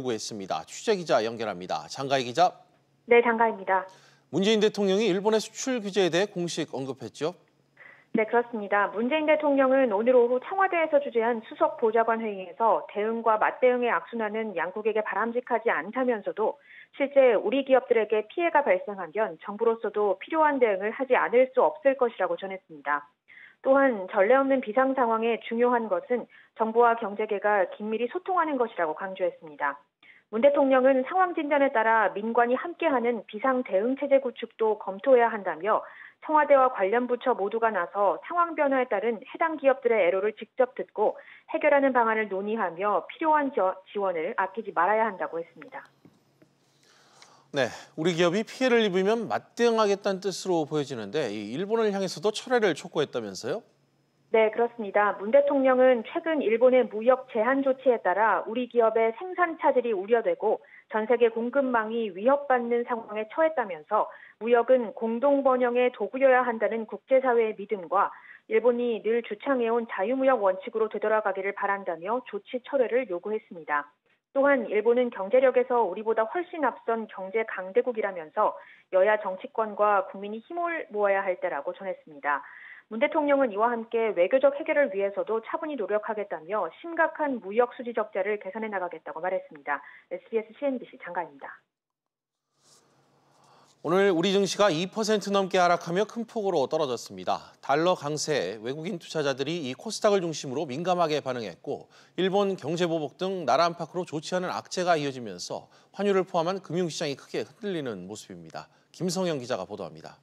요구했습니다. 취재기자 연결합니다. 장가희 기자. 네, 장가입니다. 문재인 대통령이 일본의 수출 규제에 대해 공식 언급했죠. 네, 그렇습니다. 문재인 대통령은 오늘 오후 청와대에서 주재한 수석 보좌관 회의에서 대응과 맞대응의 악순환은 양국에게 바람직하지 않다면서도 실제 우리 기업들에게 피해가 발생하면 정부로서도 필요한 대응을 하지 않을 수 없을 것이라고 전했습니다. 또한 전례 없는 비상 상황에 중요한 것은 정부와 경제계가 긴밀히 소통하는 것이라고 강조했습니다. 문 대통령은 상황 진전에 따라 민관이 함께하는 비상 대응 체제 구축도 검토해야 한다며 청와대와 관련 부처 모두가 나서 상황 변화에 따른 해당 기업들의 애로를 직접 듣고 해결하는 방안을 논의하며 필요한 지원을 아끼지 말아야 한다고 했습니다. 네, 우리 기업이 피해를 입으면 맞대응하겠다는 뜻으로 보여지는데 일본을 향해서도 철회를 촉구했다면서요? 네, 그렇습니다. 문 대통령은 최근 일본의 무역 제한 조치에 따라 우리 기업의 생산 차질이 우려되고 전 세계 공급망이 위협받는 상황에 처했다면서 무역은 공동 번영의 도구여야 한다는 국제사회의 믿음과 일본이 늘 주창해온 자유무역 원칙으로 되돌아가기를 바란다며 조치 철회를 요구했습니다. 또한 일본은 경제력에서 우리보다 훨씬 앞선 경제 강대국이라면서 여야 정치권과 국민이 힘을 모아야 할 때라고 전했습니다. 문 대통령은 이와 함께 외교적 해결을 위해서도 차분히 노력하겠다며 심각한 무역 수지 적자를 개선해 나가겠다고 말했습니다. SBS CNBC 장가입니다. 오늘 우리 증시가 2% 넘게 하락하며 큰 폭으로 떨어졌습니다. 달러 강세에 외국인 투자자들이 이 코스닥을 중심으로 민감하게 반응했고 일본 경제보복 등 나라 안팎으로 좋지 않은 악재가 이어지면서 환율을 포함한 금융시장이 크게 흔들리는 모습입니다. 김성영 기자가 보도합니다.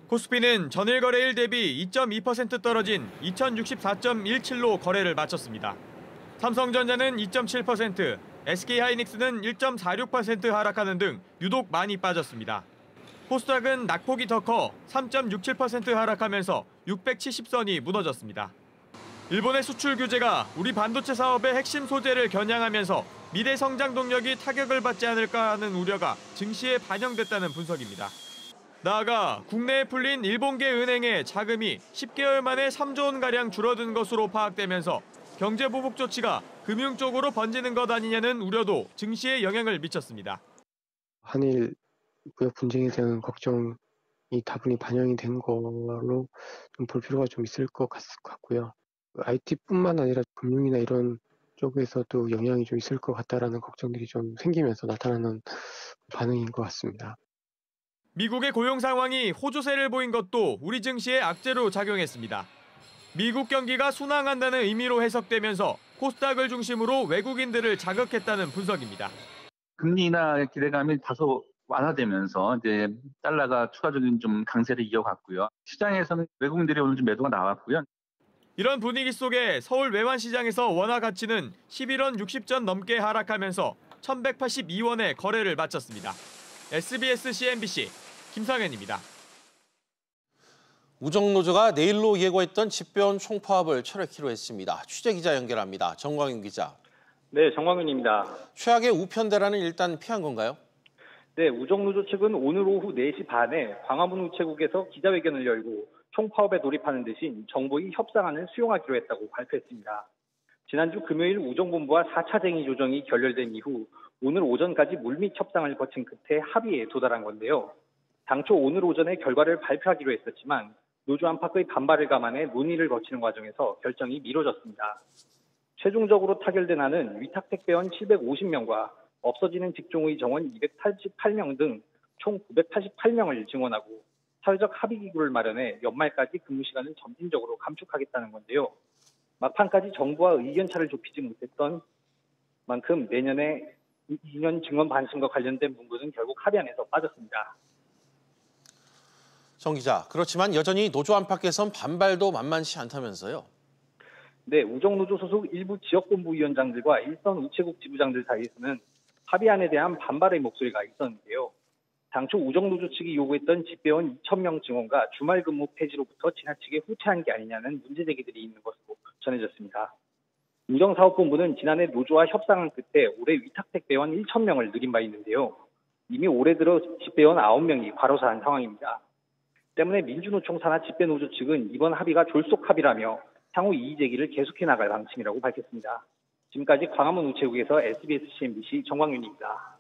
코스피는 전일 거래일 대비 2.2% 떨어진 2064.17로 거래를 마쳤습니다. 삼성전자는 2.7%, SK하이닉스는 1.46% 하락하는 등 유독 많이 빠졌습니다. 코스닥은 낙폭이 더 커 3.67% 하락하면서 670선이 무너졌습니다. 일본의 수출 규제가 우리 반도체 사업의 핵심 소재를 겨냥하면서 미래 성장 동력이 타격을 받지 않을까 하는 우려가 증시에 반영됐다는 분석입니다. 나아가 국내에 풀린 일본계 은행의 자금이 10개월 만에 3조 원가량 줄어든 것으로 파악되면서 경제 보복 조치가 금융 쪽으로 번지는 것 아니냐는 우려도 증시에 영향을 미쳤습니다. 한일 무역 분쟁에 대한 걱정이 다분히 반영이 된 걸로 좀 볼 필요가 좀 있을 것 같고요. IT뿐만 아니라 금융이나 이런 쪽에서도 영향이 좀 있을 것 같다라는 걱정들이 좀 생기면서 나타나는 반응인 것 같습니다. 미국의 고용 상황이 호조세를 보인 것도 우리 증시에 악재로 작용했습니다. 미국 경기가 순항한다는 의미로 해석되면서 코스닥을 중심으로 외국인들을 자극했다는 분석입니다. 금리나 기대감이 다소 완화되면서 이제 달러가 추가적인 좀 강세를 이어갔고요. 시장에서는 외국인들이 오늘 좀 매도가 나왔고요. 이런 분위기 속에 서울 외환시장에서 원화 가치는 11원 60전 넘게 하락하면서 1,182원에 거래를 마쳤습니다. SBS CNBC 김상현입니다. 우정노조가 내일로 예고했던 집배원 총파업을 철회키로 했습니다. 취재기자 연결합니다. 정광윤 기자. 네, 정광윤입니다. 최악의 우편대란은 일단 피한 건가요? 네, 우정노조 측은 오늘 오후 4시 반에 광화문 우체국에서 기자회견을 열고 총파업에 돌입하는 대신 정부의 협상안을 수용하기로 했다고 발표했습니다. 지난주 금요일 우정본부와 4차 쟁의 조정이 결렬된 이후 오늘 오전까지 물밑 협상을 거친 끝에 합의에 도달한 건데요. 당초 오늘 오전에 결과를 발표하기로 했었지만 노조 안팎의 반발을 감안해 논의를 거치는 과정에서 결정이 미뤄졌습니다. 최종적으로 타결된 안은 위탁택배원 750명과 없어지는 직종의 정원 288명 등 총 988명을 증원하고 사회적 합의기구를 마련해 연말까지 근무 시간을 점진적으로 감축하겠다는 건데요. 막판까지 정부와 의견차를 좁히지 못했던 만큼 내년에 2년 증원 반승과 관련된 문구는 결국 합의안에서 빠졌습니다. 정 기자, 그렇지만 여전히 노조 안팎에선 반발도 만만치 않다면서요? 네, 우정노조 소속 일부 지역본부위원장들과 일선 우체국 지부장들 사이에서는 합의안에 대한 반발의 목소리가 있었는데요. 당초 우정노조 측이 요구했던 집배원 2,000명 증원과 주말 근무 폐지로부터 지나치게 후퇴한 게 아니냐는 문제 제기들이 있는 것으로 전해졌습니다. 우정사업본부는 지난해 노조와 협상한 끝에 올해 위탁택배원 1,000명을 늘린 바 있는데요. 이미 올해 들어 집배원 9명이 과로사한 상황입니다. 때문에 민주노총 산하 집배노조 측은 이번 합의가 졸속 합의라며 향후 이의 제기를 계속해 나갈 방침이라고 밝혔습니다. 지금까지 광화문 우체국에서 SBS CNBC 정광윤입니다.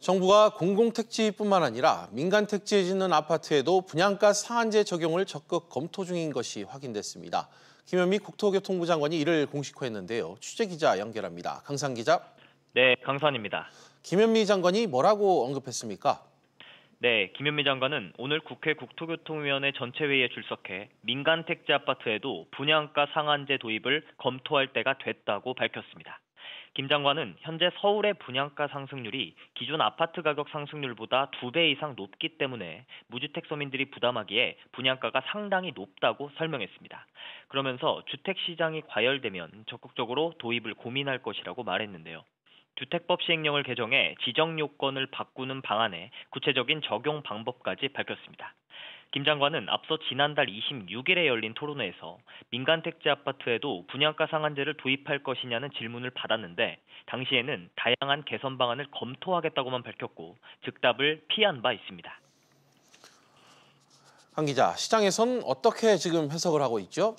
정부가 공공택지뿐만 아니라 민간택지에 짓는 아파트에도 분양가 상한제 적용을 적극 검토 중인 것이 확인됐습니다. 김현미 국토교통부 장관이 이를 공식화했는데요. 취재기자 연결합니다. 강산 기자. 네, 강산입니다. 김현미 장관이 뭐라고 언급했습니까? 네, 김현미 장관은 오늘 국회 국토교통위원회 전체회의에 출석해 민간 택지 아파트에도 분양가 상한제 도입을 검토할 때가 됐다고 밝혔습니다. 김 장관은 현재 서울의 분양가 상승률이 기존 아파트 가격 상승률보다 2배 이상 높기 때문에 무주택 서민들이 부담하기에 분양가가 상당히 높다고 설명했습니다. 그러면서 주택 시장이 과열되면 적극적으로 도입을 고민할 것이라고 말했는데요. 주택법 시행령을 개정해 지정 요건을 바꾸는 방안에 구체적인 적용 방법까지 밝혔습니다. 김 장관은 앞서 지난달 26일에 열린 토론회에서 민간 택지 아파트에도 분양가 상한제를 도입할 것이냐는 질문을 받았는데 당시에는 다양한 개선 방안을 검토하겠다고만 밝혔고 즉답을 피한 바 있습니다. 한 기자, 시장에선 어떻게 지금 해석을 하고 있죠?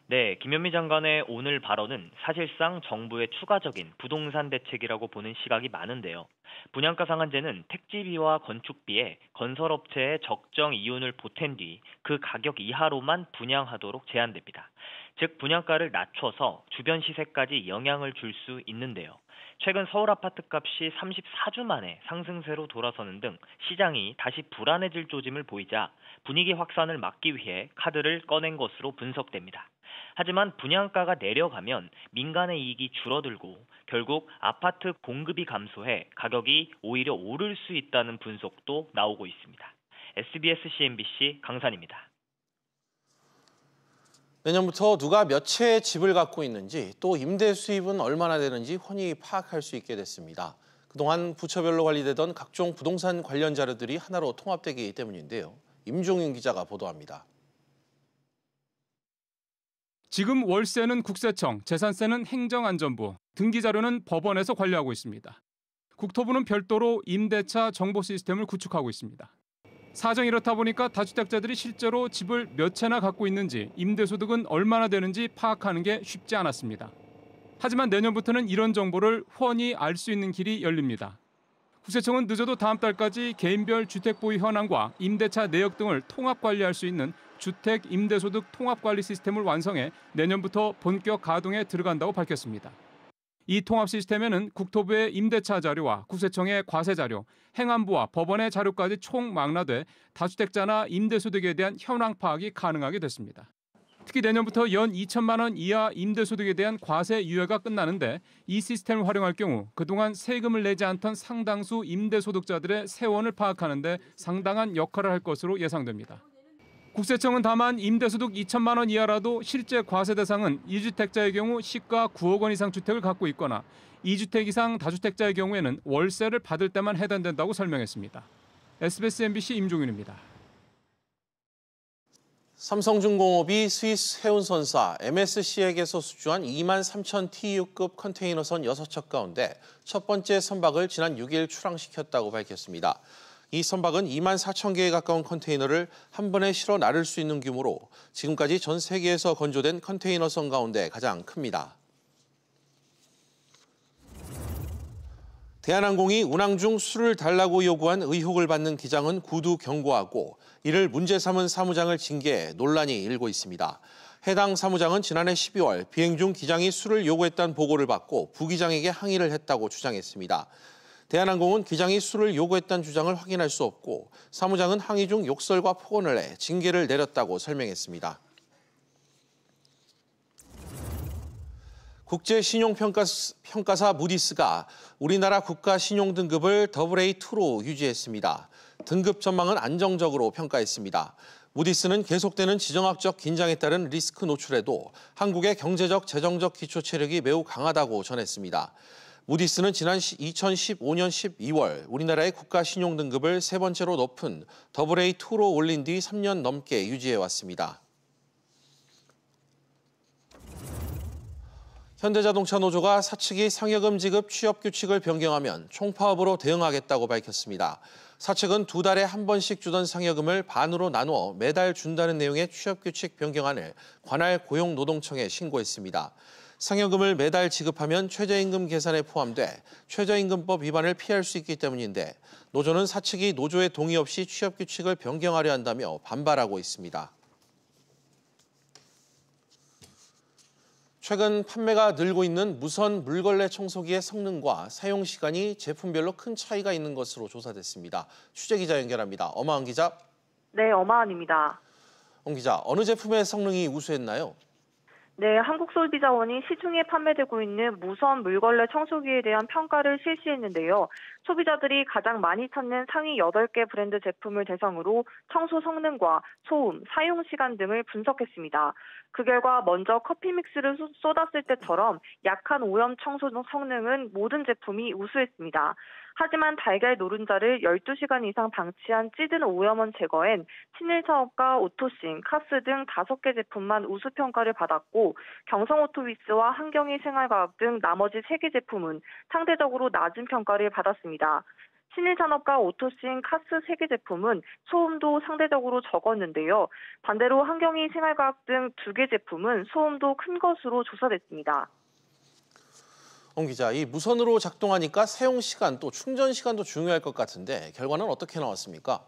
네, 김현미 장관의 오늘 발언은 사실상 정부의 추가적인 부동산 대책이라고 보는 시각이 많은데요. 분양가 상한제는 택지비와 건축비에 건설업체에 적정 이윤을 보탠 뒤 그 가격 이하로만 분양하도록 제한됩니다. 즉 분양가를 낮춰서 주변 시세까지 영향을 줄 수 있는데요. 최근 서울 아파트 값이 34주 만에 상승세로 돌아서는 등 시장이 다시 불안해질 조짐을 보이자 분위기 확산을 막기 위해 카드를 꺼낸 것으로 분석됩니다. 하지만 분양가가 내려가면 민간의 이익이 줄어들고 결국 아파트 공급이 감소해 가격이 오히려 오를 수 있다는 분석도 나오고 있습니다. SBS CNBC 강산입니다. 내년부터 누가 몇 채의 집을 갖고 있는지 또 임대 수입은 얼마나 되는지 훤히 파악할 수 있게 됐습니다. 그동안 부처별로 관리되던 각종 부동산 관련 자료들이 하나로 통합되기 때문인데요. 임종윤 기자가 보도합니다. 지금 월세는 국세청, 재산세는 행정안전부, 등기자료는 법원에서 관리하고 있습니다. 국토부는 별도로 임대차 정보 시스템을 구축하고 있습니다. 사정이 이렇다 보니까 다주택자들이 실제로 집을 몇 채나 갖고 있는지, 임대소득은 얼마나 되는지 파악하는 게 쉽지 않았습니다. 하지만 내년부터는 이런 정보를 훤히 알 수 있는 길이 열립니다. 국세청은 늦어도 다음 달까지 개인별 주택 보유 현황과 임대차 내역 등을 통합 관리할 수 있는 주택 임대소득 통합관리 시스템을 완성해 내년부터 본격 가동에 들어간다고 밝혔습니다. 이 통합 시스템에는 국토부의 임대차 자료와 국세청의 과세 자료, 행안부와 법원의 자료까지 총 망라돼 다주택자나 임대소득에 대한 현황 파악이 가능하게 됐습니다. 특히 내년부터 연 2천만 원 이하 임대소득에 대한 과세 유예가 끝나는데 이 시스템을 활용할 경우 그동안 세금을 내지 않던 상당수 임대소득자들의 세원을 파악하는 데 상당한 역할을 할 것으로 예상됩니다. 국세청은 다만 임대소득 2천만 원 이하라도 실제 과세 대상은 2주택자의 경우 시가 9억 원 이상 주택을 갖고 있거나 2주택 이상 다주택자의 경우에는 월세를 받을 때만 해당된다고 설명했습니다. SBS MBC 임종윤입니다. 삼성중공업이 스위스 해운선사 MSC에게서 수주한 23,000 TEU급 컨테이너선 6척 가운데 첫 번째 선박을 지난 6일 출항시켰다고 밝혔습니다. 이 선박은 24,000개에 가까운 컨테이너를 한 번에 실어 나를 수 있는 규모로 지금까지 전 세계에서 건조된 컨테이너선 가운데 가장 큽니다. 대한항공이 운항 중 술을 달라고 요구한 의혹을 받는 기장은 구두 경고하고 이를 문제 삼은 사무장을 징계해 논란이 일고 있습니다. 해당 사무장은 지난해 12월 비행 중 기장이 술을 요구했다는 보고를 받고 부기장에게 항의를 했다고 주장했습니다. 대한항공은 기장이 술을 요구했다는 주장을 확인할 수 없고 사무장은 항의 중 욕설과 폭언을 해 징계를 내렸다고 설명했습니다. 국제신용평가사 무디스가 우리나라 국가 신용 등급을 AA2로 유지했습니다. 등급 전망은 안정적으로 평가했습니다. 무디스는 계속되는 지정학적 긴장에 따른 리스크 노출에도 한국의 경제적, 재정적 기초 체력이 매우 강하다고 전했습니다. 무디스는 지난 2015년 12월 우리나라의 국가 신용 등급을 세 번째로 높은 AA2로 올린 뒤 3년 넘게 유지해왔습니다. 현대자동차 노조가 사측이 상여금 지급 취업 규칙을 변경하면 총파업으로 대응하겠다고 밝혔습니다. 사측은 2달에 한 번씩 주던 상여금을 반으로 나누어 매달 준다는 내용의 취업 규칙 변경안을 관할 고용노동청에 신고했습니다. 상여금을 매달 지급하면 최저임금 계산에 포함돼 최저임금법 위반을 피할 수 있기 때문인데 노조는 사측이 노조의 동의 없이 취업 규칙을 변경하려 한다며 반발하고 있습니다. 최근 판매가 늘고 있는 무선 물걸레 청소기의 성능과 사용 시간이 제품별로 큰 차이가 있는 것으로 조사됐습니다. 취재기자 연결합니다. 엄하은 기자. 네, 엄하은입니다. 엄 기자, 어느 제품의 성능이 우수했나요? 네, 한국소비자원이 시중에 판매되고 있는 무선 물걸레 청소기에 대한 평가를 실시했는데요. 소비자들이 가장 많이 찾는 상위 8개 브랜드 제품을 대상으로 청소 성능과 소음, 사용 시간 등을 분석했습니다. 그 결과 먼저 커피 믹스를 쏟았을 때처럼 약한 오염 청소 성능은 모든 제품이 우수했습니다. 하지만 달걀 노른자를 12시간 이상 방치한 찌든 오염원 제거엔 친일차업과 오토싱, 카스 등 5개 제품만 우수평가를 받았고 경성오토위스와 한경희 생활과학 등 나머지 3개 제품은 상대적으로 낮은 평가를 받았습니다. 신일산업과 오토싱, 카스 3개 제품은 소음도 상대적으로 적었는데요. 반대로 한경희 생활과학 등 2개 제품은 소음도 큰 것으로 조사됐습니다. 엄 기자, 이 무선으로 작동하니까 사용 시간 또 충전 시간도 중요할 것 같은데 결과는 어떻게 나왔습니까?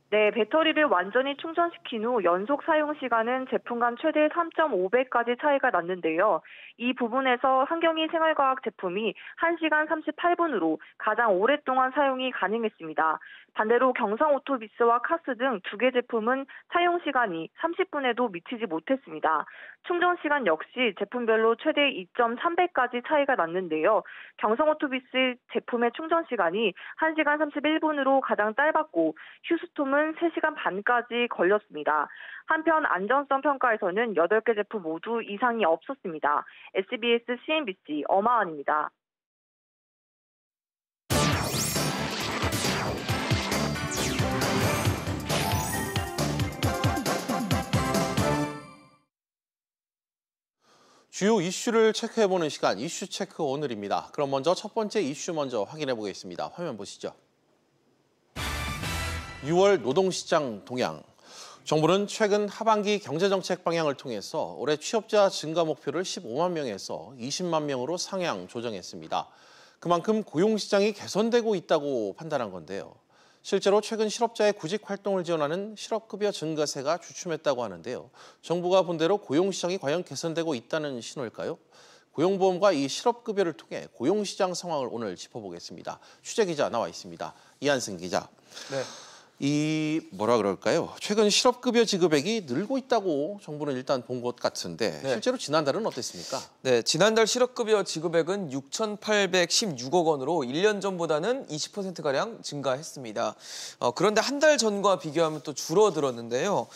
네, 배터리를 완전히 충전시킨 후 연속 사용 시간은 제품 간 최대 3.5배까지 차이가 났는데요. 이 부분에서 한경희 생활과학 제품이 1시간 38분으로 가장 오랫동안 사용이 가능했습니다. 반대로 경성오토비스와 카스 등 2개 제품은 사용 시간이 30분에도 미치지 못했습니다. 충전 시간 역시 제품별로 최대 2.3배까지 차이가 났는데요. 경성오토비스 제품의 충전 시간이 1시간 31분으로 가장 짧았고 휴스톰은 3시간 반까지 걸렸습니다. 한편 안전성 평가에서는 8개 제품 모두 이상이 없었습니다. SBS CNBC 엄하은입니다. 주요 이슈를 체크해보는 시간, 이슈 체크 오늘입니다. 그럼 먼저 첫 번째 이슈 먼저 확인해 보겠습니다. 화면 보시죠. 6월 노동시장 동향. 정부는 최근 하반기 경제정책 방향을 통해서 올해 취업자 증가 목표를 15만 명에서 20만 명으로 상향 조정했습니다. 그만큼 고용시장이 개선되고 있다고 판단한 건데요. 실제로 최근 실업자의 구직 활동을 지원하는 실업급여 증가세가 주춤했다고 하는데요. 정부가 본 대로 고용시장이 과연 개선되고 있다는 신호일까요? 고용보험과 이 실업급여를 통해 고용시장 상황을 오늘 짚어보겠습니다. 취재기자 나와 있습니다. 이한승 기자. 네. 최근 실업급여 지급액이 늘고 있다고 정부는 일단 본 것 같은데 실제로 지난달은 어땠습니까? 네, 지난달 실업급여 지급액은 6,816억 원으로 1년 전보다는 20%가량 증가했습니다. 그런데 한 달 전과 비교하면 또 줄어들었는데요.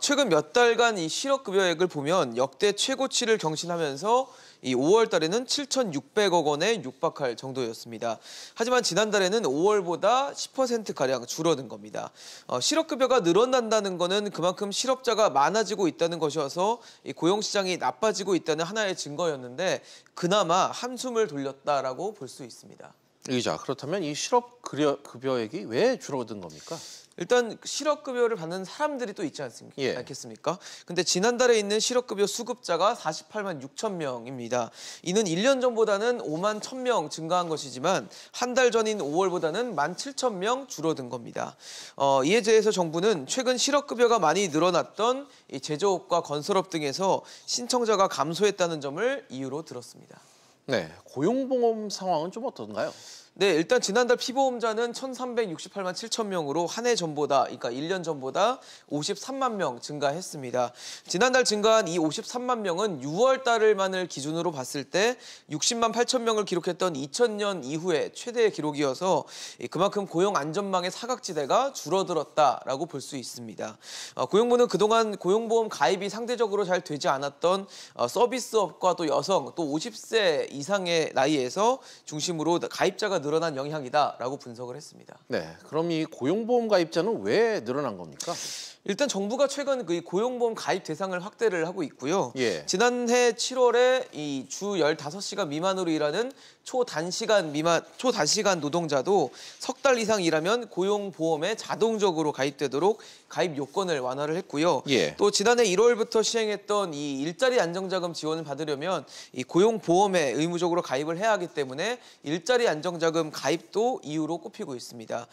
최근 몇 달간 이 실업급여액을 보면 역대 최고치를 경신하면서 이 5월 달에는 7,600억 원에 육박할 정도였습니다. 하지만 지난달에는 5월보다 10%가량 줄어든 겁니다. 실업급여가 늘어난다는 거는 그만큼 실업자가 많아지고 있다는 것이어서 이 고용시장이 나빠지고 있다는 하나의 증거였는데 그나마 한숨을 돌렸다라고 볼 수 있습니다. 이 기자, 그렇다면 이 실업급여액이 왜 줄어든 겁니까? 일단 실업급여를 받는 사람들이 또 있지 않겠습니까? 근데 지난달에 있는 실업급여 수급자가 48만 6천 명입니다. 이는 1년 전보다는 5만 1천 명 증가한 것이지만 한 달 전인 5월보다는 1만 7천 명 줄어든 겁니다. 이에 대해서 정부는 최근 실업급여가 많이 늘어났던 이 제조업과 건설업 등에서 신청자가 감소했다는 점을 이유로 들었습니다. 네, 고용보험 상황은 좀 어떤가요? 네, 일단 지난달 피보험자는 1,368만 7천 명으로 한 해 전보다, 그러니까 1년 전보다 53만 명 증가했습니다. 지난달 증가한 이 53만 명은 6월 달을만을 기준으로 봤을 때 60만 8천 명을 기록했던 2000년 이후의 최대의 기록이어서 그만큼 고용 안전망의 사각지대가 줄어들었다라고 볼 수 있습니다. 고용부는 그동안 고용보험 가입이 상대적으로 잘 되지 않았던 서비스업과 또 여성, 또 50세 이상의 나이에서 중심으로 가입자가 가입자가 늘어난 영향이다라고 분석을 했습니다. 네, 그럼 이 고용보험 가입자는 왜 늘어난 겁니까? 일단 정부가 최근 그 고용보험 가입 대상을 확대를 하고 있고요. 예. 지난해 7월에 이 주 15시간 미만으로 일하는 초단시간 노동자도 석 달 이상 일하면 고용보험에 자동적으로 가입되도록 가입 요건을 완화를 했고요. 예. 또 지난해 1월부터 시행했던 이 일자리 안정자금 지원을 받으려면 이 고용보험에 의무적으로 가입을 해야 하기 때문에 일자리 안정자금 가입도 이유로 꼽히고 있습니다.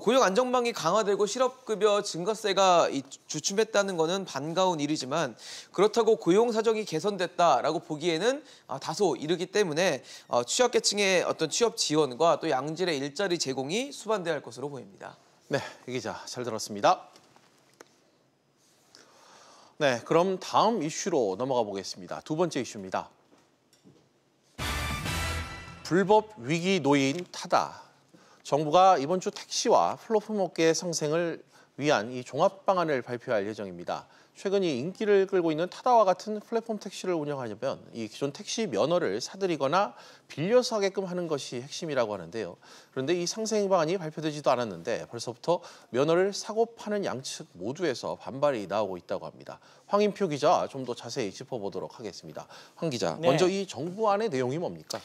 고용 안정망이 강화되고 실업급여 증가세가 주춤했다는 것은 반가운 일이지만 그렇다고 고용 사정이 개선됐다라고 보기에는 다소 이르기 때문에 취약계층의 어떤 취업 지원과 또 양질의 일자리 제공이 수반돼야 할 것으로 보입니다. 네, 이 기자 잘 들었습니다. 네, 그럼 다음 이슈로 넘어가 보겠습니다. 두 번째 이슈입니다. 불법 위기 놓인 타다. 정부가 이번 주 택시와 플랫폼 업계의 상생을 위한 이 종합 방안을 발표할 예정입니다. 최근 이 인기를 끌고 있는 타다와 같은 플랫폼 택시를 운영하려면 이 기존 택시 면허를 사들이거나 빌려서 하게끔 하는 것이 핵심이라고 하는데요. 그런데 이 상생 방안이 발표되지도 않았는데 벌써부터 면허를 사고 파는 양측 모두에서 반발이 나오고 있다고 합니다. 황인표 기자 좀 더 자세히 짚어보도록 하겠습니다. 황 기자, 네. 먼저 이 정부안의 내용이 뭡니까?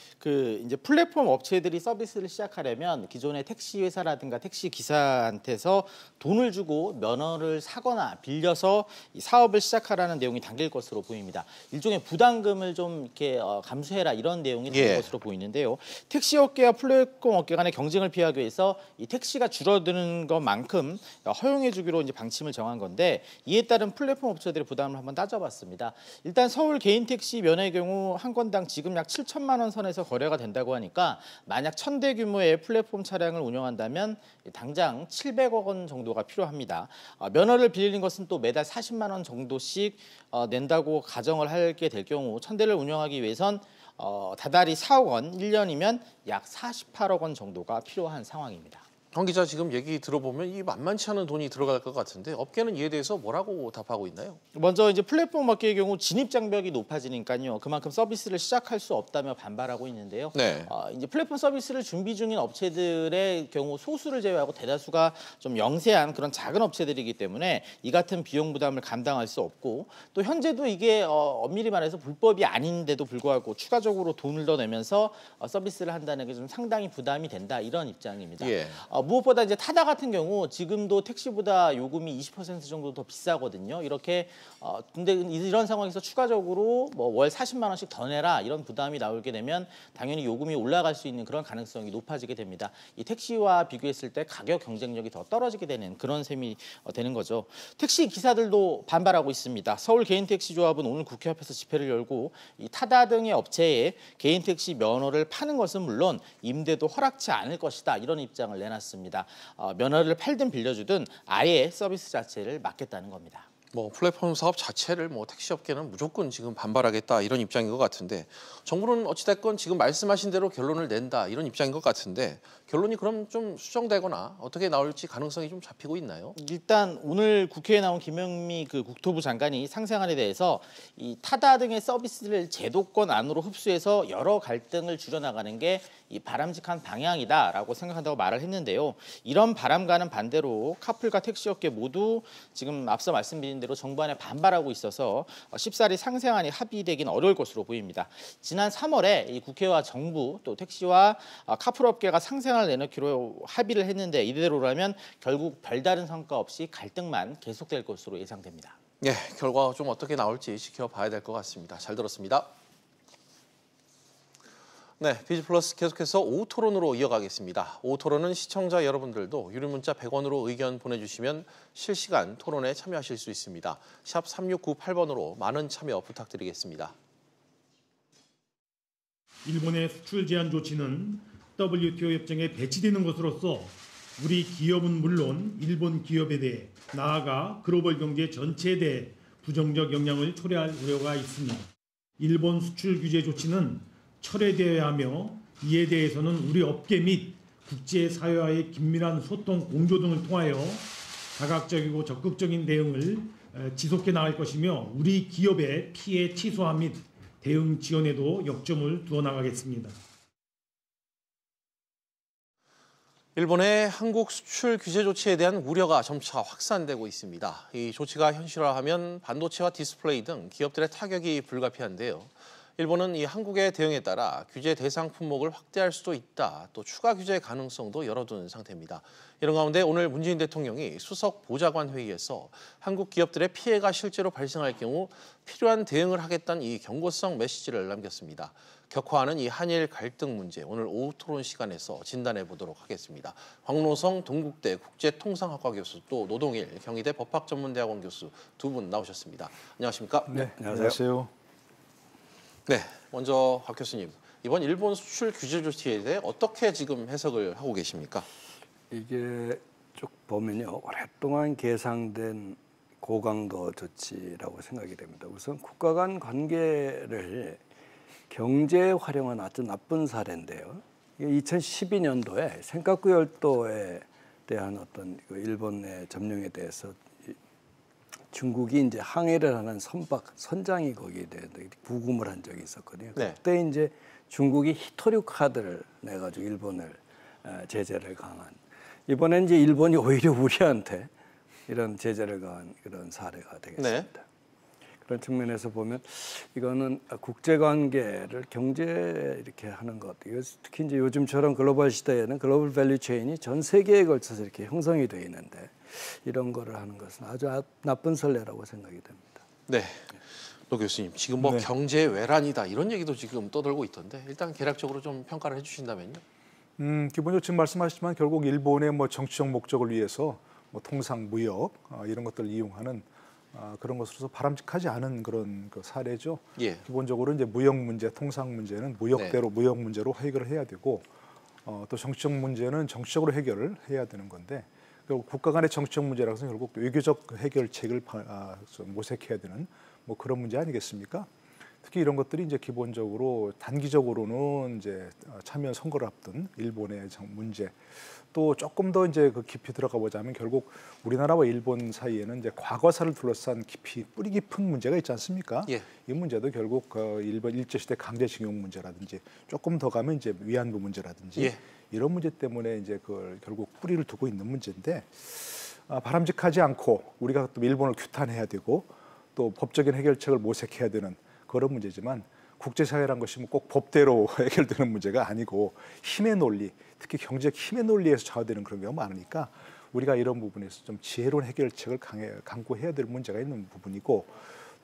이제 플랫폼 업체들이 서비스를 시작하려면 기존의 택시 회사라든가 택시 기사한테서 돈을 주고 면허를 사거나 빌려서 이 사업을 시작하라는 내용이 담길 것으로 보입니다. 일종의 부담금을 좀 이렇게 감수해라 이런 내용이 담길 것으로 보이는데요. 택시 업계와 플랫폼 업계 간의 경쟁을 피하기 위해서 이 택시가 줄어드는 것만큼 허용해주기로 이제 방침을 정한 건데 이에 따른 플랫폼 업체들의 부담을 한번 따져봤습니다. 일단 서울 개인 택시 면허의 경우 한 건당 지금 약 7천만 원 선에서 거래가 된다고 하니까 만약 1,000대 규모의 플랫폼 차량을 운영한다면 당장 700억 원 정도가 필요합니다. 면허를 빌리는 것은 또 매달 40만 원 정도씩 낸다고 가정을 하게 될 경우 1,000대를 운영하기 위해선 다달이 4억 원, 1년이면 약 48억 원 정도가 필요한 상황입니다. 황 기자 지금 얘기 들어보면 이 만만치 않은 돈이 들어갈 것 같은데 업계는 이에 대해서 뭐라고 답하고 있나요? 먼저 이제 플랫폼 업계의 경우 진입 장벽이 높아지니까요. 그만큼 서비스를 시작할 수 없다며 반발하고 있는데요. 네. 이제 플랫폼 서비스를 준비 중인 업체들의 경우 소수를 제외하고 대다수가 좀 영세한 그런 작은 업체들이기 때문에 이 같은 비용 부담을 감당할 수 없고 또 현재도 이게 엄밀히 말해서 불법이 아닌데도 불구하고 추가적으로 돈을 더 내면서 서비스를 한다는 게 좀 상당히 부담이 된다 이런 입장입니다. 예. 무엇보다 이제 타다 같은 경우 지금도 택시보다 요금이 20% 정도 더 비싸거든요. 이렇게 근데 이런 상황에서 추가적으로 뭐 월 40만 원씩 더 내라 이런 부담이 나오게 되면 당연히 요금이 올라갈 수 있는 그런 가능성이 높아지게 됩니다. 이 택시와 비교했을 때 가격 경쟁력이 더 떨어지게 되는 그런 셈이 되는 거죠. 택시 기사들도 반발하고 있습니다. 서울 개인택시조합은 오늘 국회 앞에서 집회를 열고 이 타다 등의 업체에 개인택시 면허를 파는 것은 물론 임대도 허락치 않을 것이다 이런 입장을 내놨습니다. 면허를 팔든 빌려주든 아예 서비스 자체를 막겠다는 겁니다. 뭐 플랫폼 사업 자체를 뭐 택시업계는 무조건 지금 반발하겠다 이런 입장인 것 같은데 정부는 어찌됐건 지금 말씀하신 대로 결론을 낸다 이런 입장인 것 같은데 결론이 그럼 좀 수정되거나 어떻게 나올지 가능성이 좀 잡히고 있나요? 일단 오늘 국회에 나온 김영미 국토부 장관이 상생안에 대해서 이 타다 등의 서비스를 제도권 안으로 흡수해서 여러 갈등을 줄여나가는 게 이 바람직한 방향이다라고 생각한다고 말을 했는데요. 이런 바람과는 반대로 카풀과 택시업계 모두 지금 앞서 말씀드린 대로 정부안에 반발하고 있어서 쉽사리 상생안이 합의되긴 어려울 것으로 보입니다. 지난 3월에 이 국회와 정부 또 택시와 카풀업계가 상생안을 내놓기로 합의를 했는데 이대로라면 결국 별다른 성과 없이 갈등만 계속될 것으로 예상됩니다. 네, 결과 좀 어떻게 나올지 지켜봐야 될 것 같습니다. 잘 들었습니다. 네, 비즈플러스 계속해서 오후 토론으로 이어가겠습니다. 오후 토론은 시청자 여러분들도 유료 문자 100원으로 의견 보내주시면 실시간 토론에 참여하실 수 있습니다. 샵 3698번으로 많은 참여 부탁드리겠습니다. 일본의 수출 제한 조치는 WTO 협정에 배치되는 것으로서 우리 기업은 물론 일본 기업에 대해 나아가 글로벌 경제 전체에 대해 부정적 영향을 초래할 우려가 있습니다. 일본 수출 규제 조치는 철회되어야 하며 이에 대해서는 우리 업계 및 국제사회와의 긴밀한 소통, 공조 등을 통하여 다각적이고 적극적인 대응을 지속해 나갈 것이며 우리 기업의 피해 취소화 및 대응 지원에도 역점을 두어 나가겠습니다. 일본의 한국 수출 규제 조치에 대한 우려가 점차 확산되고 있습니다. 이 조치가 현실화하면 반도체와 디스플레이 등 기업들의 타격이 불가피한데요. 일본은 이 한국의 대응에 따라 규제 대상 품목을 확대할 수도 있다, 또 추가 규제 가능성도 열어둔 상태입니다. 이런 가운데 오늘 문재인 대통령이 수석 보좌관 회의에서 한국 기업들의 피해가 실제로 발생할 경우 필요한 대응을 하겠다는 이 경고성 메시지를 남겼습니다. 격화하는 이 한일 갈등 문제, 오늘 오후 토론 시간에서 진단해 보도록 하겠습니다. 황노성 동국대 국제통상학과 교수, 또 노동일 경희대 법학전문대학원 교수 두 분 나오셨습니다. 안녕하십니까? 네, 안녕하세요. 네, 먼저 박 교수님, 이번 일본 수출 규제 조치에 대해 어떻게 지금 해석을 하고 계십니까? 이게 쭉 보면요, 오랫동안 계상된 고강도 조치라고 생각이 됩니다. 우선 국가 간 관계를 경제에 활용한 아주 나쁜 사례인데요. 2012년도에 센카쿠 열도에 대한 어떤 일본의 점령에 대해서 중국이 이제 항해를 하는 선장이 거기에 대해서 부금을 한 적이 있었거든요. 네. 그때 이제 중국이 히토류 카드를 내가지고 일본을 제재를 강한. 이번엔 이제 일본이 오히려 우리한테 이런 제재를 가한 그런 사례가 되겠습니다. 네. 그런 측면에서 보면 이거는 국제관계를 경제 이렇게 하는 것, 특히 이제 요즘처럼 글로벌 시대에는 글로벌 밸류 체인이 전 세계에 걸쳐서 이렇게 형성이 되어 있는데 이런 거를 하는 것은 아주 나쁜 선례라고 생각이 됩니다. 네, 노 교수님, 지금 뭐 경제 외란이다 이런 얘기도 지금 떠돌고 있던데 일단 개략적으로 좀 평가를 해주신다면요. 기본적으로 지금 말씀하셨지만 결국 일본의 뭐 정치적 목적을 위해서 뭐 통상 무역 이런 것들을 이용하는 그런 것으로서 바람직하지 않은 그런 그 사례죠. 예. 기본적으로 이제 무역 문제, 통상 문제는 무역대로 무역 문제로 해결을 해야 되고 또 정치적 문제는 정치적으로 해결을 해야 되는 건데 결국 국가 간의 정치적 문제라서 결국 외교적 해결책을 모색해야 되는 뭐 그런 문제 아니겠습니까? 특히 이런 것들이 이제 기본적으로 단기적으로는 이제 참여 선거를 앞둔 일본의 문제, 또 조금 더 이제 그 깊이 들어가 보자면 결국 우리나라와 일본 사이에는 이제 과거사를 둘러싼 뿌리 깊은 문제가 있지 않습니까? 예. 이 문제도 결국 일본 일제시대 강제징용 문제라든지 조금 더 가면 이제 위안부 문제라든지 예. 이런 문제 때문에 이제 그걸 결국 뿌리를 두고 있는 문제인데 바람직하지 않고 우리가 또 일본을 규탄해야 되고 또 법적인 해결책을 모색해야 되는 그런 문제지만 국제사회란 것이 뭐 꼭 법대로 해결되는 문제가 아니고 힘의 논리, 특히 경제적 힘의 논리에서 좌우되는 그런 경우가 많으니까 우리가 이런 부분에서 좀 지혜로운 해결책을 강구해야 될 문제가 있는 부분이고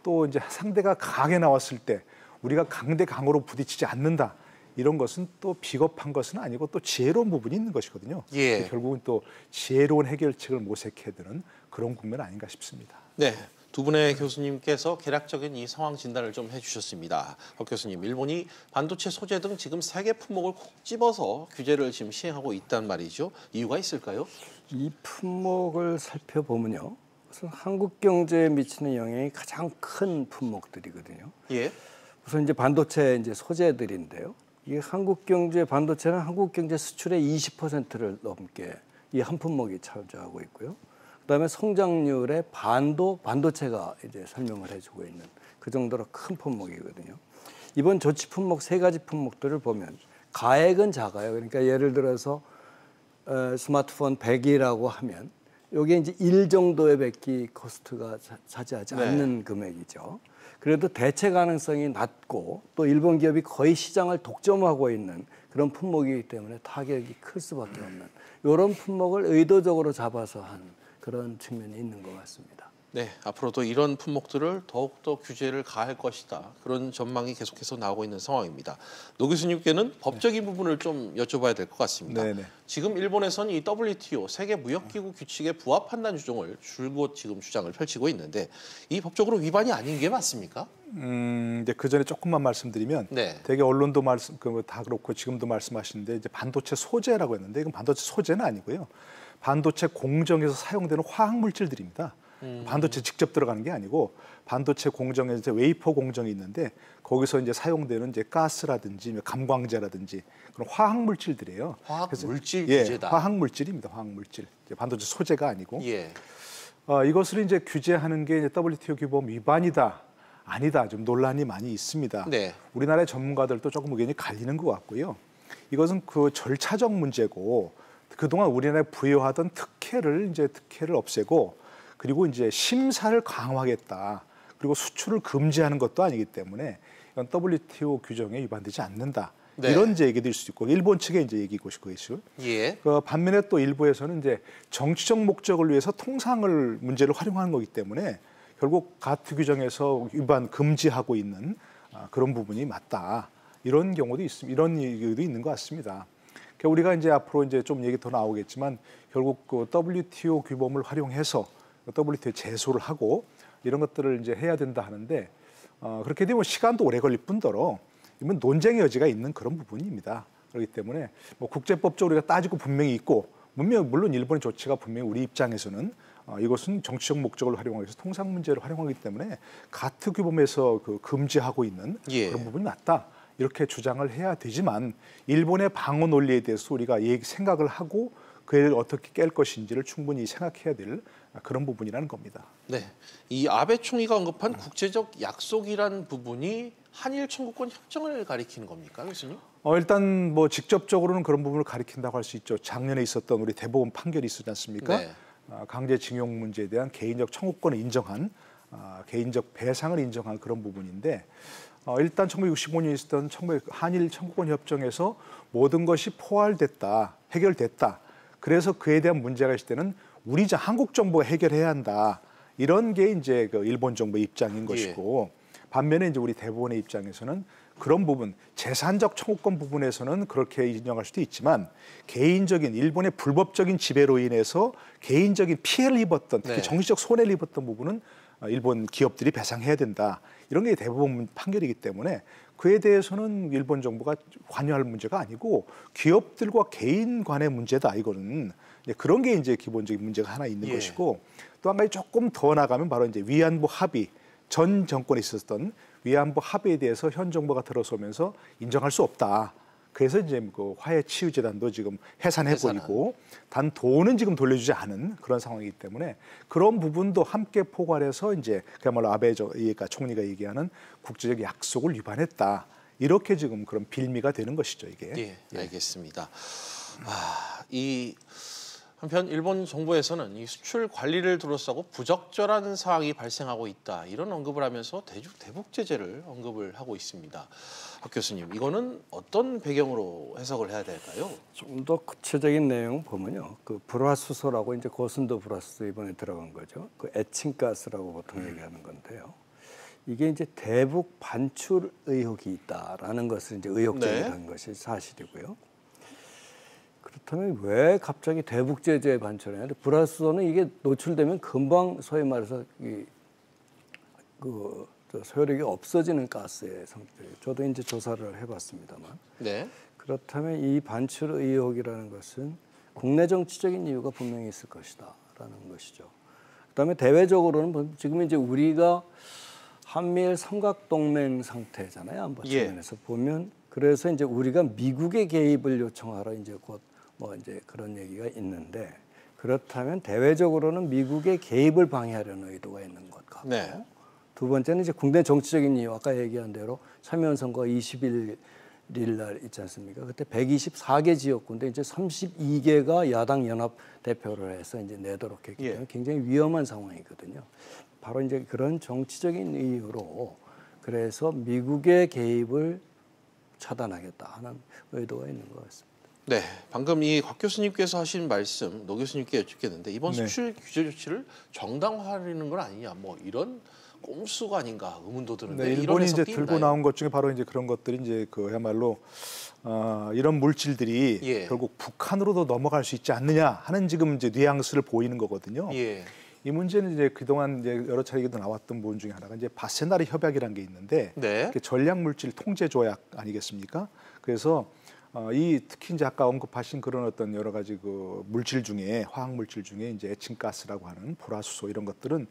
또 이제 상대가 강하게 나왔을 때 우리가 강대 강으로 부딪히지 않는다. 이런 것은 또 비겁한 것은 아니고 또 지혜로운 부분이 있는 것이거든요. 예. 결국은 또 지혜로운 해결책을 모색해야 되는 그런 국면 아닌가 싶습니다. 네, 두 분의 교수님께서 개략적인 이 상황 진단을 좀 해주셨습니다. 박 교수님, 일본이 반도체 소재 등 지금 세계 품목을 콕 집어서 규제를 지금 시행하고 있단 말이죠. 이유가 있을까요? 이 품목을 살펴보면요, 우선 한국 경제에 미치는 영향이 가장 큰 품목들이거든요. 예. 우선 이제 반도체 이제 소재들인데요. 이 한국 경제 반도체는 한국 경제 수출의 20%를 넘게 이 한 품목이 차지하고 있고요. 그다음에 성장률의 반도체가 이제 설명을 해주고 있는 그 정도로 큰 품목이거든요. 이번 조치 품목 세 가지 품목들을 보면 가액은 작아요. 그러니까 예를 들어서 스마트폰 100이라고 하면 이게 이제 1 정도의 배기 코스트가 차지하지 않는 금액이죠. 그래도 대체 가능성이 낮고 또 일본 기업이 거의 시장을 독점하고 있는 그런 품목이기 때문에 타격이 클 수밖에 없는 이런 품목을 의도적으로 잡아서 한 그런 측면이 있는 것 같습니다. 네, 앞으로도 이런 품목들을 더욱더 규제를 가할 것이다. 그런 전망이 계속해서 나오고 있는 상황입니다. 노 교수님께는 법적인 부분을 좀 여쭤봐야 될 것 같습니다. 네네. 지금 일본에서는 이 WTO 세계무역기구 규칙에 부합한다는 주장을 줄곧 지금 주장을 펼치고 있는데 이 법적으로 위반이 아닌 게 맞습니까? 이제 그 전에 조금만 말씀드리면 되게 언론도 다 그렇고 지금도 말씀하시는데 이제 반도체 소재라고 했는데 이건 반도체 소재는 아니고요. 반도체 공정에서 사용되는 화학 물질들입니다. 반도체 직접 들어가는 게 아니고 반도체 공정에 이제 웨이퍼 공정이 있는데 거기서 이제 사용되는 이제 가스라든지 감광제라든지 그런 화학 물질들이에요. 화학 물질 예, 규제다. 화학 물질입니다. 화학 물질. 반도체 소재가 아니고. 예. 이것을 이제 규제하는 게 이제 WTO 규범 위반이다. 아니다. 좀 논란이 많이 있습니다. 네. 우리나라의 전문가들도 조금 의견이 갈리는 것 같고요. 이것은 그 절차적 문제고 그동안 우리나라에 부여하던 특혜를 없애고 그리고 이제 심사를 강화하겠다. 그리고 수출을 금지하는 것도 아니기 때문에 이건 WTO 규정에 위반되지 않는다. 네. 이런 이제 얘기될 수 있고 일본 측의 이제 얘기고 것이고요. 예. 그 반면에 또 일부에서는 이제 정치적 목적을 위해서 통상을 문제를 활용하는 거기 때문에 결국 가트 규정에서 위반 금지하고 있는 그런 부분이 맞다. 이런 경우도 있습니다. 이런 얘기도 있는 것 같습니다. 그러니까 우리가 이제 앞으로 이제 좀 얘기 더 나오겠지만 결국 그 WTO 규범을 활용해서 WTO에 제소를 하고 이런 것들을 이제 해야 된다 하는데 그렇게 되면 시간도 오래 걸릴 뿐더러 이건 논쟁의 여지가 있는 그런 부분입니다. 그렇기 때문에 뭐 국제법적으로 우리가 따지고 분명히 있고 물론 일본의 조치가 분명히 우리 입장에서는 이것은 정치적 목적을 활용하기 위해서 통상 문제를 활용하기 때문에 가트 규범에서 그 금지하고 있는 예. 그런 부분이 맞다. 이렇게 주장을 해야 되지만 일본의 방어 논리에 대해서 우리가 생각을 하고 그를 어떻게 깰 것인지를 충분히 생각해야 될 그런 부분이라는 겁니다. 네, 이 아베 총리가 언급한 국제적 약속이란 부분이 한일 청구권 협정을 가리키는 겁니까, 교수님? 일단 뭐 직접적으로는 그런 부분을 가리킨다고 할 수 있죠. 작년에 있었던 우리 대법원 판결이 있었지 않습니까? 네. 강제징용 문제에 대한 개인적 청구권을 인정한 개인적 배상을 인정한 그런 부분인데 일단 1965년에 있었던 한일 청구권 협정에서 모든 것이 포괄됐다, 해결됐다. 그래서 그에 대한 문제가 있을 때는 한국 정부가 해결해야 한다. 이런 게 이제 그 일본 정부의 입장인 것이고 반면에 이제 우리 대법원의 입장에서는 그런 부분, 재산적 청구권 부분에서는 그렇게 인정할 수도 있지만 개인적인 일본의 불법적인 지배로 인해서 개인적인 피해를 입었던 특히 정치적 손해를 입었던 부분은 일본 기업들이 배상해야 된다. 이런 게 대법원 판결이기 때문에 그에 대해서는 일본 정부가 관여할 문제가 아니고 기업들과 개인 간의 문제다. 이거는 그런 게 이제 기본적인 문제가 하나 있는 것이고 또 한 가지 조금 더 나가면 바로 이제 위안부 합의 전 정권에 있었던 위안부 합의에 대해서 현 정부가 들어서면서 인정할 수 없다. 그래서 이제 그 화해치유재단도 지금 해산해버리고 단 돈은 지금 돌려주지 않은 그런 상황이기 때문에 그런 부분도 함께 포괄해서 이제 그야말로 아베 총리가 얘기하는 국제적 약속을 위반했다. 이렇게 지금 그런 빌미가 되는 것이죠, 이게. 예, 알겠습니다. 한편 일본 정부에서는 이 수출 관리를 둘러싸고 부적절한 상황이 발생하고 있다. 이런 언급을 하면서 대북 제재를 언급을 하고 있습니다. 박 교수님, 이거는 어떤 배경으로 해석을 해야 될까요? 좀 더 구체적인 내용 보면요. 그 불화수소라고 이제 고순도 불화수소 이번에 들어간 거죠. 그 에칭가스라고 보통 얘기하는 건데요. 이게 이제 대북 반출 의혹이 있다라는 것을 이제 의혹 제기한 것이 사실이고요. 그렇다면 왜 갑자기 대북 제재에 반출해야 돼? 불화수소는 이게 노출되면 금방 소위 말해서 소요력이 없어지는 가스의 성질이에요. 저도 이제 조사를 해봤습니다만. 네. 그렇다면 이 반출 의혹이라는 것은 국내 정치적인 이유가 분명히 있을 것이다라는 것이죠. 그다음에 대외적으로는 지금 이제 우리가 한미일 삼각동맹 상태잖아요. 안보 측면에서 보면 그래서 이제 우리가 미국의 개입을 요청하러 이제 곧 뭐 이제 그런 얘기가 있는데 그렇다면 대외적으로는 미국의 개입을 방해하려는 의도가 있는 것 같고 두 번째는 이제 국내 정치적인 이유 아까 얘기한 대로 참여연 선거가 21일 날 있지 않습니까? 그때 124개 지역구인데 이제 32개가 야당 연합 대표를 해서 이제 내도록 했기 때문에 굉장히 위험한 상황이거든요. 바로 이제 그런 정치적인 이유로 그래서 미국의 개입을 차단하겠다 하는 의도가 있는 것 같습니다. 네, 방금 이 곽 교수님께서 하신 말씀 노 교수님께 여쭙겠는데 이번 수출 규제 조치를 정당화하려는 건 아니냐, 뭐 이런 꼼수가 아닌가 의문도 드는데 일본이 이제 있나요? 들고 나온 것 중에 바로 이제 그런 것들이 이제 그야말로 이런 물질들이 결국 북한으로도 넘어갈 수 있지 않느냐 하는 지금 이제 뉘앙스를 보이는 거거든요. 이 문제는 이제 그동안 이제 여러 차례 나왔던 부분 중에 하나가 이제 바세나르 협약이라는 게 있는데 전략 물질 통제 조약 아니겠습니까? 그래서 특히 이제 아까 언급하신 그런 어떤 여러 가지 그 물질 중에 화학 물질 중에 이제 에칭가스라고 하는 불화수소 이런 것들은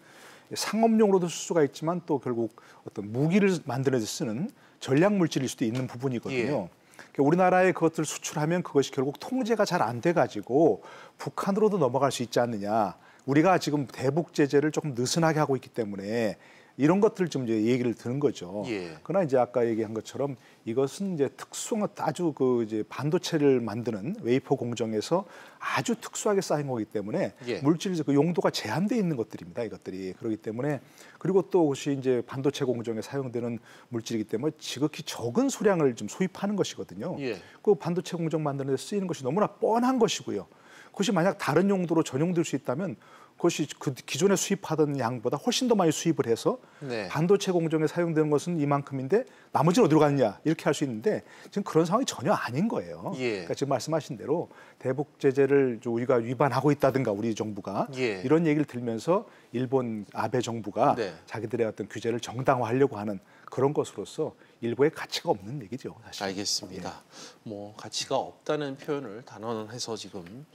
상업용으로도 쓸 수가 있지만 또 결국 어떤 무기를 만드는 데 쓰는 전략 물질일 수도 있는 부분이거든요. 그러니까 우리나라에 그것들을 수출하면 그것이 결국 통제가 잘 안 돼가지고 북한으로도 넘어갈 수 있지 않느냐. 우리가 지금 대북 제재를 조금 느슨하게 하고 있기 때문에 이런 것들 좀 이제 얘기를 드는 거죠. 예. 그러나 이제 아까 얘기한 것처럼 이것은 이제 특수한 아주 그 이제 반도체를 만드는 웨이퍼 공정에서 아주 특수하게 쌓인 거기 때문에 예. 물질 그 용도가 제한돼 있는 것들입니다. 이것들이 그렇기 때문에 그리고 또 그것이 이제 반도체 공정에 사용되는 물질이기 때문에 지극히 적은 수량을 좀 수입하는 것이거든요. 예. 그 반도체 공정 만드는 데 쓰이는 것이 너무나 뻔한 것이고요. 그것이 만약 다른 용도로 전용될 수 있다면 그것이 그 기존에 수입하던 양보다 훨씬 더 많이 수입을 해서 네. 반도체 공정에 사용되는 것은 이만큼인데 나머지는 어디로 갔냐 이렇게 할 수 있는데 지금 그런 상황이 전혀 아닌 거예요. 예. 그러니까 지금 말씀하신 대로 대북 제재를 우리가 위반하고 있다든가 우리 정부가 예. 이런 얘기를 들면서 일본 아베 정부가 네. 자기들의 어떤 규제를 정당화하려고 하는 그런 것으로서 일부의 가치가 없는 얘기죠. 사실. 알겠습니다. 뭐 가치가 없다는 표현을 단언해서 지금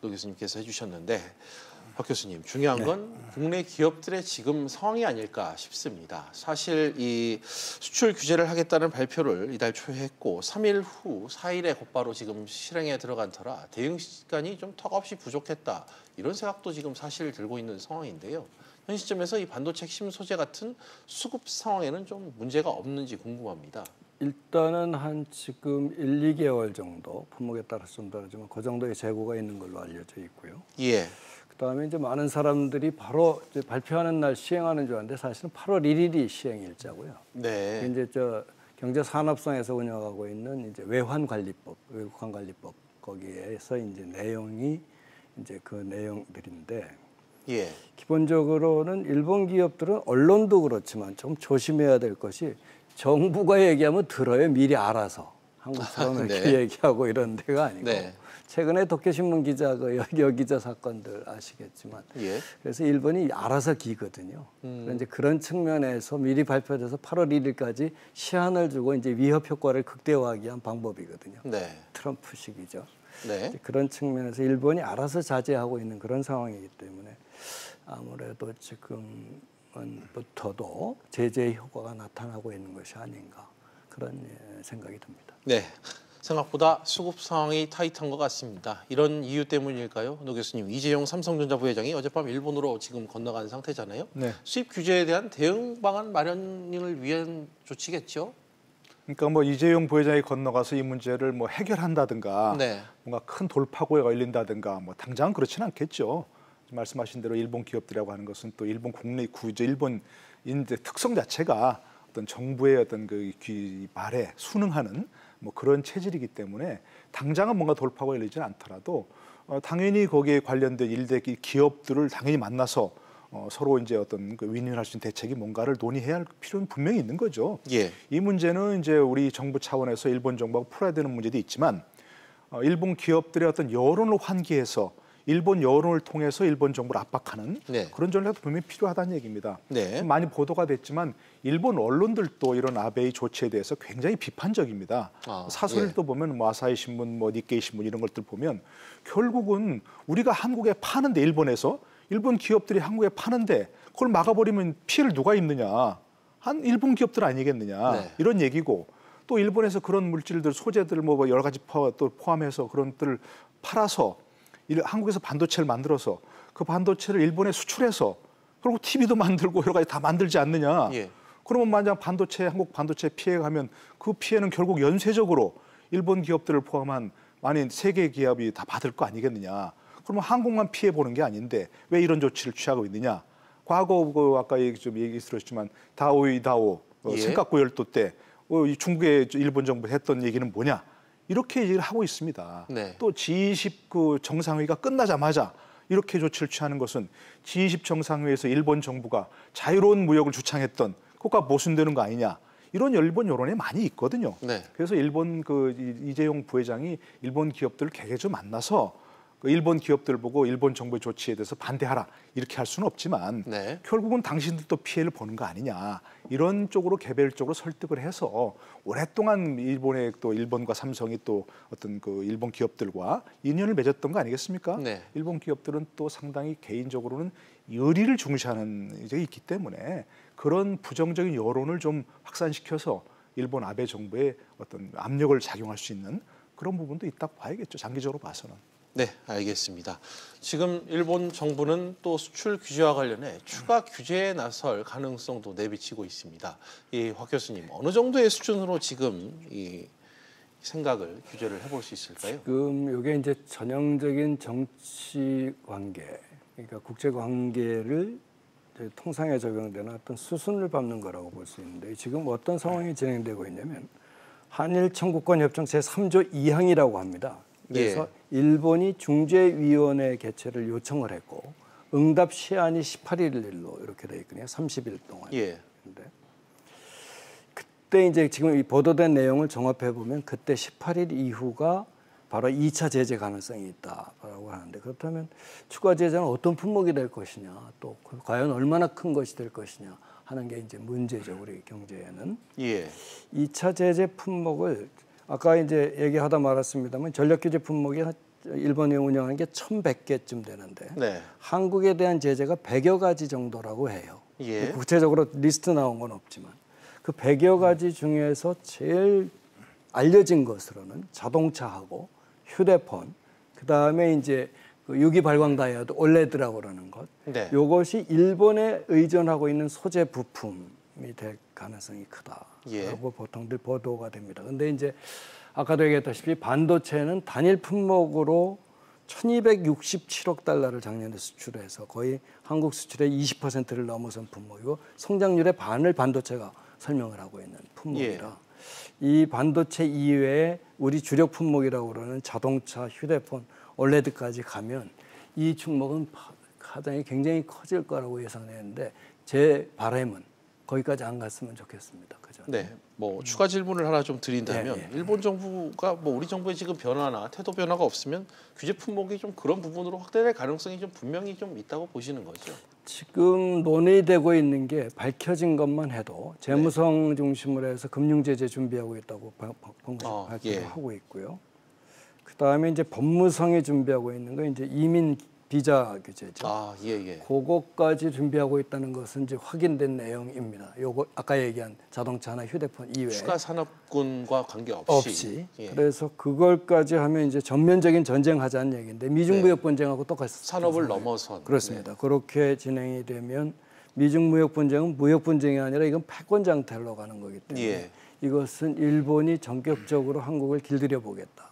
노 교수님께서 해주셨는데 박 교수님 중요한 건 국내 기업들의 지금 상황이 아닐까 싶습니다. 사실 이 수출 규제를 하겠다는 발표를 이달 초에 했고 3일 후 4일에 곧바로 지금 실행에 들어간 터라 대응 시간이 좀 턱없이 부족했다. 이런 생각도 지금 사실 들고 있는 상황인데요. 현 시점에서 이 반도체 핵심 소재 같은 수급 상황에는 좀 문제가 없는지 궁금합니다. 일단은 한 지금 1, 2개월 정도 품목에 따라서 좀 다르지만 그 정도의 재고가 있는 걸로 알려져 있고요. 예. 그다음에 이제 많은 사람들이 바로 이제 발표하는 날 시행하는 줄 알았는데 사실은 8월 1일이 시행 일자고요. 네. 이제 저 경제산업성에서 운영하고 있는 이제 외환관리법, 외국환관리법 거기에서 이제 내용이 이제 그 내용들인데. 예. 기본적으로는 일본 기업들은 언론도 그렇지만 좀 조심해야 될 것이 정부가 얘기하면 들어요. 미리 알아서. 한국처럼 이렇게 네. 얘기하고 이런 데가 아니고. 네. 최근에 도쿄신문 기자 그 여기자 사건들 아시겠지만 예. 그래서 일본이 알아서 기거든요. 이제 그런 측면에서 미리 발표돼서 8월 1일까지 시한을 주고 이제 위협 효과를 극대화하기 위한 방법이거든요. 네. 트럼프식이죠. 네. 그런 측면에서 일본이 알아서 자제하고 있는 그런 상황이기 때문에 아무래도 지금부터도 제재 효과가 나타나고 있는 것이 아닌가 그런 생각이 듭니다. 네. 생각보다 수급 상황이 타이트한 것 같습니다. 이런 이유 때문일까요? 노 교수님, 이재용 삼성전자 부회장이 어젯밤 일본으로 지금 건너간 상태잖아요. 네. 수입 규제에 대한 대응 방안 마련을 위한 조치겠죠? 그러니까 뭐 이재용 부회장이 건너가서 이 문제를 뭐 해결한다든가 네. 뭔가 큰 돌파구에 걸린다든가 뭐 당장은 그렇지는 않겠죠. 말씀하신 대로 일본 기업들이라고 하는 것은 또 일본 국내 구조, 일본 인재 특성 자체가 어떤 정부의 어떤 그 말에 순응하는 뭐 그런 체질이기 때문에 당장은 뭔가 돌파구가 열리지는 않더라도 당연히 거기에 관련된 일대 기업들을 당연히 만나서 서로 이제 어떤 그 윈윈할 수 있는 대책이 뭔가를 논의해야 할 필요는 분명히 있는 거죠. 예. 이 문제는 이제 우리 정부 차원에서 일본 정부하고 풀어야 되는 문제도 있지만 일본 기업들의 어떤 여론을 환기해서 일본 여론을 통해서 일본 정부를 압박하는 네. 그런 전략도 분명히 필요하다는 얘기입니다. 네. 많이 보도가 됐지만 일본 언론들도 이런 아베의 조치에 대해서 굉장히 비판적입니다. 사설도 보면 뭐 아사히 신문, 뭐 니케이 신문 이런 것들 보면 결국은 우리가 한국에 파는데 일본에서 일본 기업들이 한국에 파는데 그걸 막아버리면 피해를 누가 입느냐? 한 일본 기업들 아니겠느냐? 네. 이런 얘기고 또 일본에서 그런 물질들, 소재들 뭐 여러 가지 또 포함해서 그런 것들을 팔아서 한국에서 반도체를 만들어서 그 반도체를 일본에 수출해서 그리고 TV도 만들고 여러 가지 다 만들지 않느냐. 예. 그러면 만약 한국 반도체 피해가 가면 그 피해는 결국 연쇄적으로 일본 기업들을 포함한 많은 세계 기업이 다 받을 거 아니겠느냐. 그러면 한국만 피해 보는 게 아닌데 왜 이런 조치를 취하고 있느냐. 과거 아까 좀 얘기 들었지만 다오이다오 예. 생각고 열도 때 중국의 일본 정부 했던 얘기는 뭐냐. 이렇게 얘기를 하고 있습니다. 네. 또 G20 그 정상회의가 끝나자마자 이렇게 조치를 취하는 것은 G20 정상회의에서 일본 정부가 자유로운 무역을 주창했던 그것과 모순되는 거 아니냐. 이런 일본 여론이 많이 있거든요. 네. 그래서 일본 이재용 부회장이 일본 기업들을 개개주 만나서 일본 기업들 보고 일본 정부의 조치에 대해서 반대하라 이렇게 할 수는 없지만 네. 결국은 당신들도 피해를 보는 거 아니냐 이런 쪽으로 개별적으로 설득을 해서 오랫동안 일본과 삼성이 또 어떤 그 일본 기업들과 인연을 맺었던 거 아니겠습니까? 네. 일본 기업들은 또 상당히 개인적으로는 의리를 중시하는 적이 있기 때문에 그런 부정적인 여론을 좀 확산시켜서 일본 아베 정부의 어떤 압력을 작용할 수 있는 그런 부분도 있다고 봐야겠죠. 장기적으로 봐서는. 네, 알겠습니다. 지금 일본 정부는 또 수출 규제와 관련해 추가 규제에 나설 가능성도 내비치고 있습니다. 박 교수님, 어느 정도의 수준으로 지금 이 생각을 규제를 해볼 수 있을까요? 지금 이게 이제 전형적인 정치 관계, 그러니까 국제 관계를 통상에 적용되는 어떤 수순을 밟는 거라고 볼 수 있는데 지금 어떤 상황이 진행되고 있냐면 한일 청구권 협정 제3조 2항이라고 합니다. 그래서 일본이 중재위원회 개최를 요청을 했고 응답 시한이 18일로 이렇게 돼 있거든요. 30일 동안. 근데 그때 이제 지금 이 보도된 내용을 종합해 보면 그때 18일 이후가 바로 2차 제재 가능성이 있다라고 하는데 그렇다면 추가 제재는 어떤 품목이 될 것이냐 또 과연 얼마나 큰 것이 될 것이냐 하는 게 이제 문제죠. 우리 경제에는. 2차 제재 품목을 아까 이제 얘기하다 말았습니다만 전력 규제 품목이 일본이 운영하는 게 1,100개쯤 되는데 한국에 대한 제재가 100여 가지 정도라고 해요. 구체적으로 리스트 나온 건 없지만 그 100여 가지 중에서 제일 알려진 것으로는 자동차하고 휴대폰, 그다음에 이제 유기 발광 다이오드 올레드라고 그러는 것. 이것이 일본에 의존하고 있는 소재 부품이 될 가능성이 크다라고 보통들 보도가 됩니다. 근데 이제 아까도 얘기했다시피 반도체는 단일 품목으로 1,267억 달러를 작년에 수출해서 거의 한국 수출의 20%를 넘어선 품목이고 성장률의 반을 반도체가 설명을 하고 있는 품목이라 이 반도체 이외에 우리 주력 품목이라고 그러는 자동차, 휴대폰, 올레드까지 가면 이 충목은 가장이 굉장히 커질 거라고 예상했는데 제 바람은 거기까지 안 갔으면 좋겠습니다. 그죠? 네, 뭐 추가 질문을 하나 좀 드린다면 일본 정부가 뭐 우리 정부의 지금 변화나 태도 변화가 없으면 규제 품목이 좀 그런 부분으로 확대될 가능성이 좀 분명히 좀 있다고 보시는 거죠? 지금 논의되고 있는 게 밝혀진 것만 해도 재무성 중심으로 해서 금융 제재 준비하고 있다고 발표를 하고 있고요. 그다음에 이제 법무성이 준비하고 있는 거 이제 이민 비자 규제죠. 그거까지 준비하고 있다는 것은 이제 확인된 내용입니다. 요거 아까 얘기한 자동차나 휴대폰 이외에 추가 산업군과 관계없이. 그래서 그걸까지 하면 이제 전면적인 전쟁하자는 얘기인데 미중 무역 분쟁하고 똑같이 산업을 넘어선. 그렇습니다. 그렇게 진행이 되면 미중 무역 분쟁은 무역 분쟁이 아니라 이건 패권 장탈로 가는 거기 때문에 이것은 일본이 전격적으로 한국을 길들여 보겠다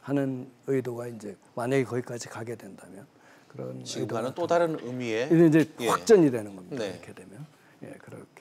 하는 의도가 이제 만약에 거기까지 가게 된다면 그런 지금과는 또 다른 의미의 이제 확전이 되는 겁니다. 이렇게 되면 그렇게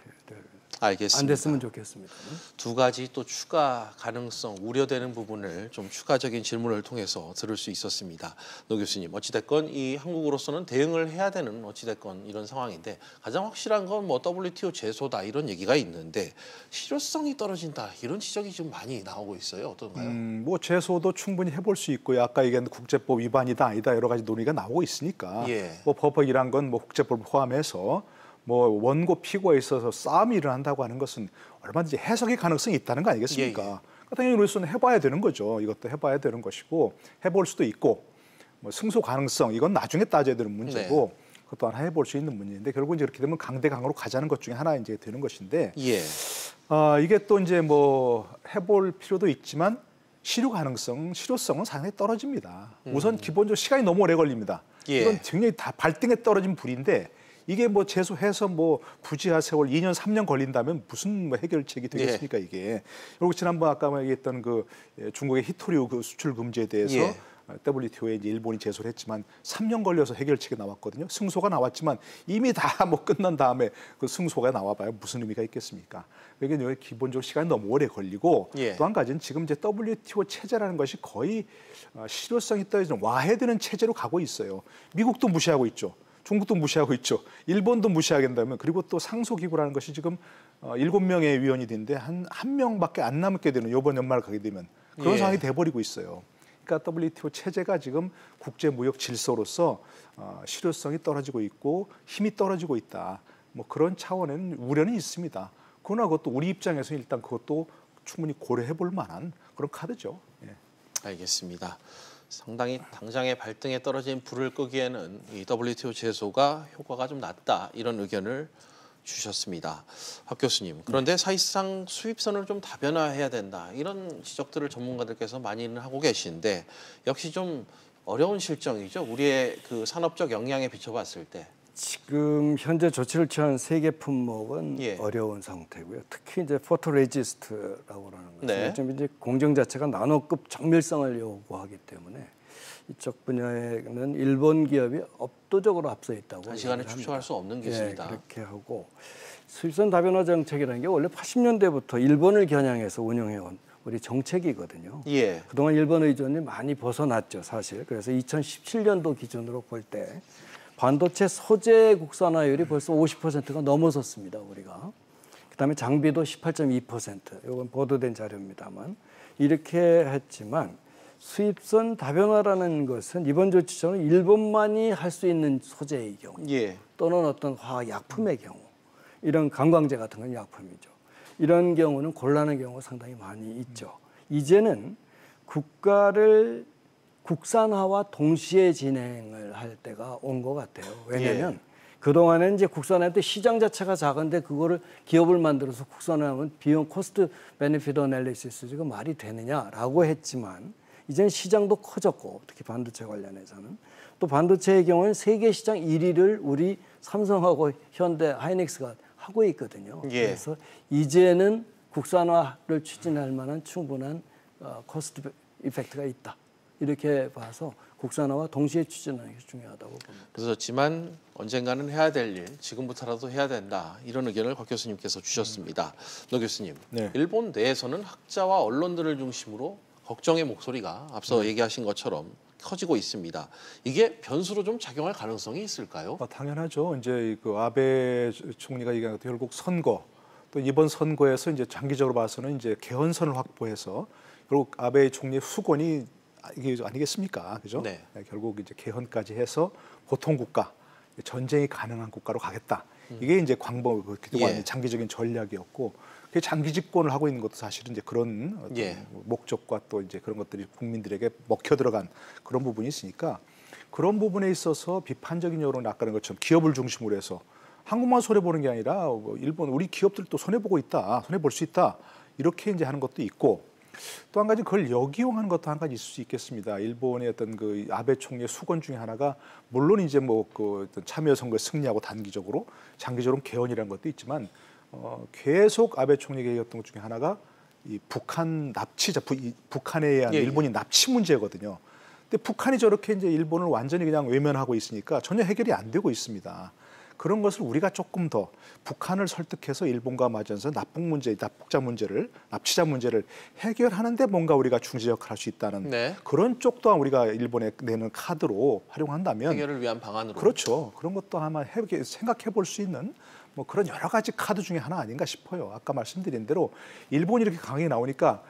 알겠습니다. 안 됐으면 좋겠습니다. 두 가지 또 추가 가능성 우려되는 부분을 좀 추가적인 질문을 통해서 들을 수 있었습니다. 노 교수님, 어찌됐건 이 한국으로서는 대응을 해야 되는 어찌됐건 이런 상황인데 가장 확실한 건 뭐 WTO 제소다 이런 얘기가 있는데 실효성이 떨어진다 이런 지적이 좀 많이 나오고 있어요. 어떤가요? 뭐 제소도 충분히 해볼 수 있고요. 아까 얘기한 국제법 위반이다 아니다 여러 가지 논의가 나오고 있으니까 뭐 법이란 건 뭐 국제법을 포함해서 뭐 원고 피고에 있어서 싸움이 일어난다고 하는 것은 얼마든지 해석의 가능성이 있다는 거 아니겠습니까? 당연히 우리로서는 해봐야 되는 거죠. 이것도 해봐야 되는 것이고 해볼 수도 있고 뭐 승소 가능성 이건 나중에 따져야 되는 문제고 그것도 하나 해볼 수 있는 문제인데 결국 이제 이렇게 되면 강대강으로 가자는 것 중에 하나 이제 되는 것인데 이게 또 이제 뭐 해볼 필요도 있지만 실효성은 상당히 떨어집니다. 우선 기본적으로 시간이 너무 오래 걸립니다. 이건 굉장히 다 발등에 떨어진 불인데. 이게 뭐 제소해서 뭐 부지하 세월 2년 3년 걸린다면 무슨 뭐 해결책이 되겠습니까 이게. 그리고 지난번 아까 얘기했던 그 중국의 히토류 그 수출 금지에 대해서 WTO에 이제 일본이 제소를 했지만 3년 걸려서 해결책이 나왔거든요. 승소가 나왔지만 이미 다 뭐 끝난 다음에 그 승소가 나와봐야 무슨 의미가 있겠습니까? 이게 기본적으로 시간이 너무 오래 걸리고 또 한 가지는 지금 이제 WTO 체제라는 것이 거의 실효성이 떨어지는 와해되는 체제로 가고 있어요. 미국도 무시하고 있죠. 중국도 무시하고 있죠. 일본도 무시하게 된다면 그리고 또 상소기구라는 것이 지금 7명의 위원이 되는데 한 명밖에 안 남게 되는 이번 연말 가게 되면 그런 상황이 돼버리고 있어요. 그러니까 WTO 체제가 지금 국제무역 질서로서 실효성이 떨어지고 있고 힘이 떨어지고 있다. 뭐 그런 차원에는 우려는 있습니다. 그러나 그것도 우리 입장에서 일단 그것도 충분히 고려해볼 만한 그런 카드죠. 알겠습니다. 상당히 당장의 발등에 떨어진 불을 끄기에는 이 WTO 제소가 효과가 좀 낮다 이런 의견을 주셨습니다. 박 교수님, 그런데 사실상 수입선을 좀 다변화해야 된다 이런 지적들을 전문가들께서 많이는 하고 계신데 역시 좀 어려운 실정이죠. 우리의 그 산업적 역량에 비춰봤을 때. 지금 현재 조치를 취한 세계 품목은 어려운 상태고요. 특히 이제 포토레지스트라고 하는 것은 네. 좀 이제 공정 자체가 나노급 정밀성을 요구하기 때문에 이쪽 분야에는 일본 기업이 압도적으로 앞서 있다고. 단시간에 추측할 수 없는 기술이다. 예, 그렇게 하고 수입선 다변화 정책이라는 게 원래 80년대부터 일본을 겨냥해서 운영해온 우리 정책이거든요. 예. 그동안 일본 의존이 많이 벗어났죠, 사실. 그래서 2017년도 기준으로 볼 때 반도체 소재 국산화율이 벌써 50%가 넘어섰습니다, 우리가. 그다음에 장비도 18.2%. 이건 보도된 자료입니다만 이렇게 했지만 수입선 다변화라는 것은 이번 조치처럼 일본만이 할 수 있는 소재의 경우 또는 어떤 화학 약품의 경우 이런 관광제 같은 건 약품이죠. 이런 경우는 곤란한 경우가 상당히 많이 있죠. 이제는 국가를 국산화와 동시에 진행을 할 때가 온 것 같아요. 왜냐하면 그동안은 이제 국산화할 때 시장 자체가 작은데 그거를 기업을 만들어서 국산화하면 비용 코스트 베네핏 어널리시스가 말이 되느냐라고 했지만 이제는 시장도 커졌고 특히 반도체 관련해서는 또 반도체의 경우는 세계 시장 1위를 우리 삼성하고 현대 하이닉스가 하고 있거든요. 그래서 이제는 국산화를 추진할 만한 충분한 코스트 이펙트가 있다. 이렇게 봐서 국산화와 동시에 추진하는 게 중요하다고 봅니다. 그렇지만 언젠가는 해야 될 일, 지금부터라도 해야 된다. 이런 의견을 곽 교수님께서 주셨습니다. 노 교수님, 일본 내에서는 학자와 언론들을 중심으로 걱정의 목소리가 앞서 얘기하신 것처럼 커지고 있습니다. 이게 변수로 좀 작용할 가능성이 있을까요? 당연하죠. 이제 그 아베 총리가 얘기한 것도 결국 선거, 또 이번 선거에서 이제 장기적으로 봐서는 이제 개헌선을 확보해서 결국 아베 총리의 수건이 이게 아니겠습니까? 그죠? 네. 결국 이제 개헌까지 해서 보통 국가, 전쟁이 가능한 국가로 가겠다. 이게 이제 그동안 장기적인 전략이었고, 그 장기 집권을 하고 있는 것도 사실은 이제 그런 목적과 또 이제 그런 것들이 국민들에게 먹혀 들어간 그런 부분이 있으니까 그런 부분에 있어서 비판적인 여론이 아까는 것처럼 기업을 중심으로 해서 한국만 손해 보는 게 아니라 일본 우리 기업들도 손해 보고 있다, 손해 볼 수 있다 이렇게 이제 하는 것도 있고. 또 한 가지 그걸 역이용하는 것도 한 가지 있을 수 있겠습니다. 일본의 어떤 그 아베 총리의 수건 중에 하나가 물론 이제 그 참여 선거에 승리하고 단기적으로 장기적으로 개헌이라는 것도 있지만 계속 아베 총리가 얘기했던 것 중에 하나가 이 북한 납치자, 북한에 의한 일본인 납치 문제거든요. 근데 북한이 저렇게 이제 일본을 완전히 그냥 외면하고 있으니까 전혀 해결이 안 되고 있습니다. 그런 것을 우리가 조금 더 북한을 설득해서 일본과 맞으면서 납북자 문제를, 납치자 문제를 해결하는데 뭔가 우리가 중재 역할을 할 수 있다는 그런 쪽 또한 우리가 일본에 내는 카드로 활용한다면 해결을 위한 방안으로. 그렇죠. 그런 것도 아마 생각해 볼 수 있는 뭐 그런 여러 가지 카드 중에 하나 아닌가 싶어요. 아까 말씀드린 대로 일본이 이렇게 강하게 나오니까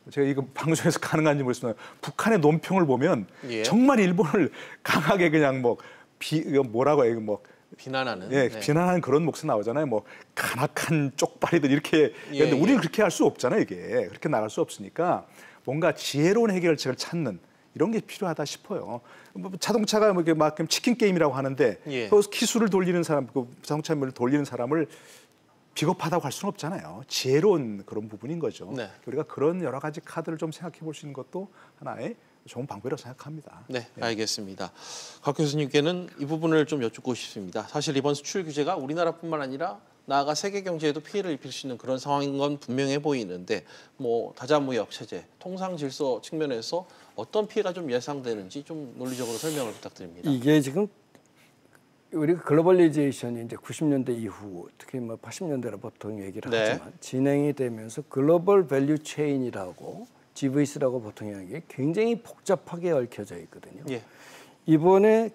제가 이거 방송에서 가능한지 모르겠지만 북한의 논평을 보면 정말 일본을 강하게 그냥 뭐라고 해요, 비난하는. 비난하는 그런 목소리 나오잖아요. 뭐 간악한 쪽발이들 이렇게. 그런데 우리는 그렇게 할 수 없잖아요. 이게 그렇게 나갈 수 없으니까 뭔가 지혜로운 해결책을 찾는 이런 게 필요하다 싶어요. 자동차가 막 치킨 게임이라고 하는데 그 기술을 돌리는 사람, 그 자동차를 돌리는 사람을 비겁하다고 할 수는 없잖아요. 지혜로운 그런 부분인 거죠. 우리가 그런 여러 가지 카드를 좀 생각해 볼 수 있는 것도 하나의 좋은 방법이라고 생각합니다. 네, 알겠습니다. 곽 교수님께는 이 부분을 좀 여쭙고 싶습니다. 사실 이번 수출 규제가 우리나라뿐만 아니라 나아가 세계 경제에도 피해를 입힐 수 있는 그런 상황인 건 분명해 보이는데 다자무역 체제, 통상 질서 측면에서 어떤 피해가 좀 예상되는지 좀 논리적으로 설명을 부탁드립니다. 이게 지금 우리가 글로벌리제이션이 이제 90년대 이후 특히 80년대로 보통 얘기를 하지만 진행이 되면서 글로벌 밸류 체인이라고 GVC라고 보통 이야기해 굉장히 복잡하게 얽혀져 있거든요. 이번에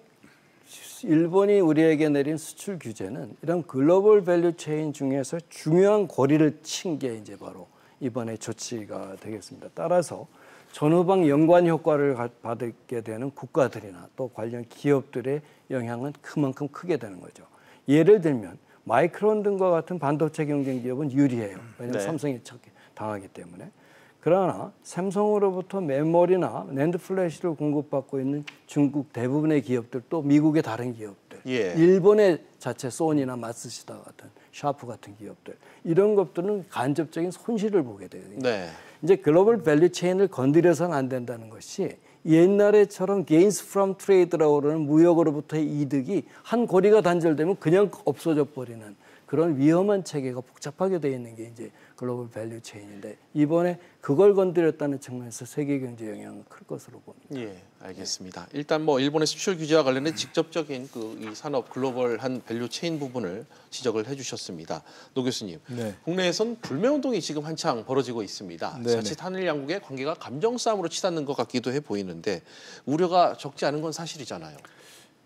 일본이 우리에게 내린 수출 규제는 이런 글로벌 밸류 체인 중에서 중요한 고리를 친 게 이제 바로 이번에 조치가 되겠습니다. 따라서 전후방 연관 효과를 받게 되는 국가들이나 또 관련 기업들의 영향은 그만큼 크게 되는 거죠. 예를 들면 마이크론 등과 같은 반도체 경쟁 기업은 유리해요. 왜냐하면 삼성이 당하기 때문에. 그러나 삼성으로부터 메모리나 낸드 플래시를 공급받고 있는 중국 대부분의 기업들 또 미국의 다른 기업들, 일본의 자체 소니나 마츠시다 같은 샤프 같은 기업들 이런 것들은 간접적인 손실을 보게 돼요. 이제 글로벌 밸류 체인을 건드려서는 안 된다는 것이 옛날에처럼 gains from trade라고 그러는 무역으로부터의 이득이 한 고리가 단절되면 그냥 없어져 버리는 그런 위험한 체계가 복잡하게 되어 있는 게 이제 글로벌 밸류 체인인데 이번에 그걸 건드렸다는 측면에서 세계 경제 영향은 클 것으로 봅니다. 예, 알겠습니다. 일단 뭐 일본의 수출 규제와 관련된 직접적인 이 산업 글로벌한 밸류 체인 부분을 지적을 해주셨습니다. 노 교수님, 네. 국내에선 불매 운동이 지금 한창 벌어지고 있습니다. 네네. 자칫 한일 양국의 관계가 감정 싸움으로 치닫는 것 같기도 해 보이는데 우려가 적지 않은 건 사실이잖아요.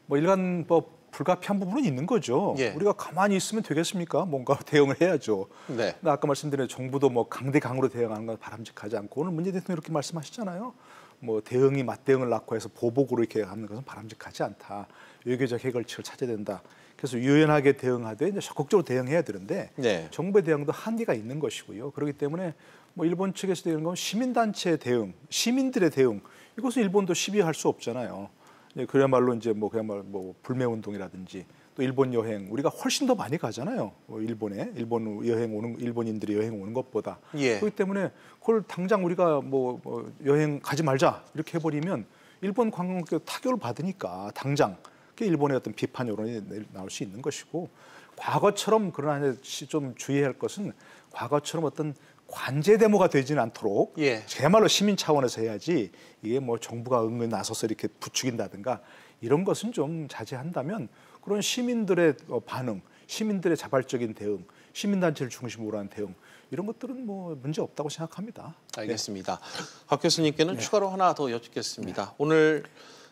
뭐 일간 불가피한 부분은 있는 거죠. 예. 우리가 가만히 있으면 되겠습니까? 뭔가 대응을 해야죠. 네. 근데 아까 말씀드린 정부도 뭐 강대강으로 대응하는 건 바람직하지 않고 오늘 문재인 대통령 이렇게 말씀하시잖아요. 뭐 대응이 맞대응을 낳고 해서 보복으로 이렇게 하는 것은 바람직하지 않다. 외교적 해결책을 찾아야 된다. 그래서 유연하게 대응하되 이제 적극적으로 대응해야 되는데 네. 정부의 대응도 한계가 있는 것이고요. 그렇기 때문에 뭐 일본 측에서 되는 건 시민단체의 대응, 시민들의 대응 이것은 일본도 시비할 수 없잖아요. 그야말로 이제 그야말로 불매 운동이라든지 또 일본 여행 우리가 훨씬 더 많이 가잖아요. 일본에 일본인들이 여행 오는 것보다. 예. 그렇기 때문에 그걸 당장 우리가 여행 가지 말자 이렇게 해버리면 일본 관광객 타격을 받으니까 당장 그게 일본의 어떤 비판 여론이 나올 수 있는 것이고 과거처럼 그러나 좀 주의할 것은 과거처럼 어떤 관제 데모가 되지는 않도록 예. 제말로 시민 차원에서 해야지 이게 뭐 정부가 은근 나서서 이렇게 부추긴다든가 이런 것은 좀 자제한다면 그런 시민들의 반응, 시민들의 자발적인 대응, 시민단체를 중심으로 한 대응 이런 것들은 뭐 문제 없다고 생각합니다. 알겠습니다. 박 교수님께는 추가로 하나 더 여쭙겠습니다. 오늘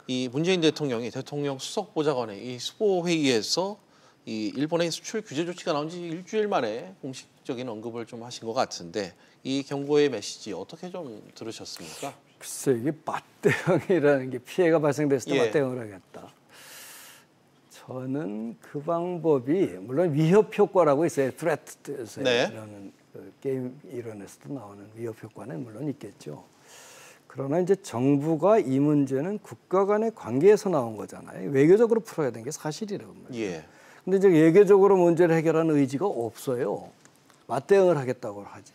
이 문재인 대통령이 대통령 수석보좌관의 이 수보회의에서 이 일본의 수출 규제 조치가 나온 지 일주일 만에 공식적인 언급을 좀 하신 것 같은데 이 경고의 메시지 어떻게 좀 들으셨습니까? 글쎄 이게 맞대응이라는 게 피해가 발생됐을 때 예. 맞대응을 하겠다. 저는 그 방법이 물론 위협 효과라고 있어요. threat에서 네. 이라는 게임 이론에서도 나오는 위협 효과는 물론 있겠죠. 그러나 이제 정부가 이 문제는 국가 간의 관계에서 나온 거잖아요. 외교적으로 풀어야 되는 게 사실이라고 말이에요. 예. 근데 이제 외교적으로 문제를 해결하는 의지가 없어요. 맞대응을 하겠다고 하지.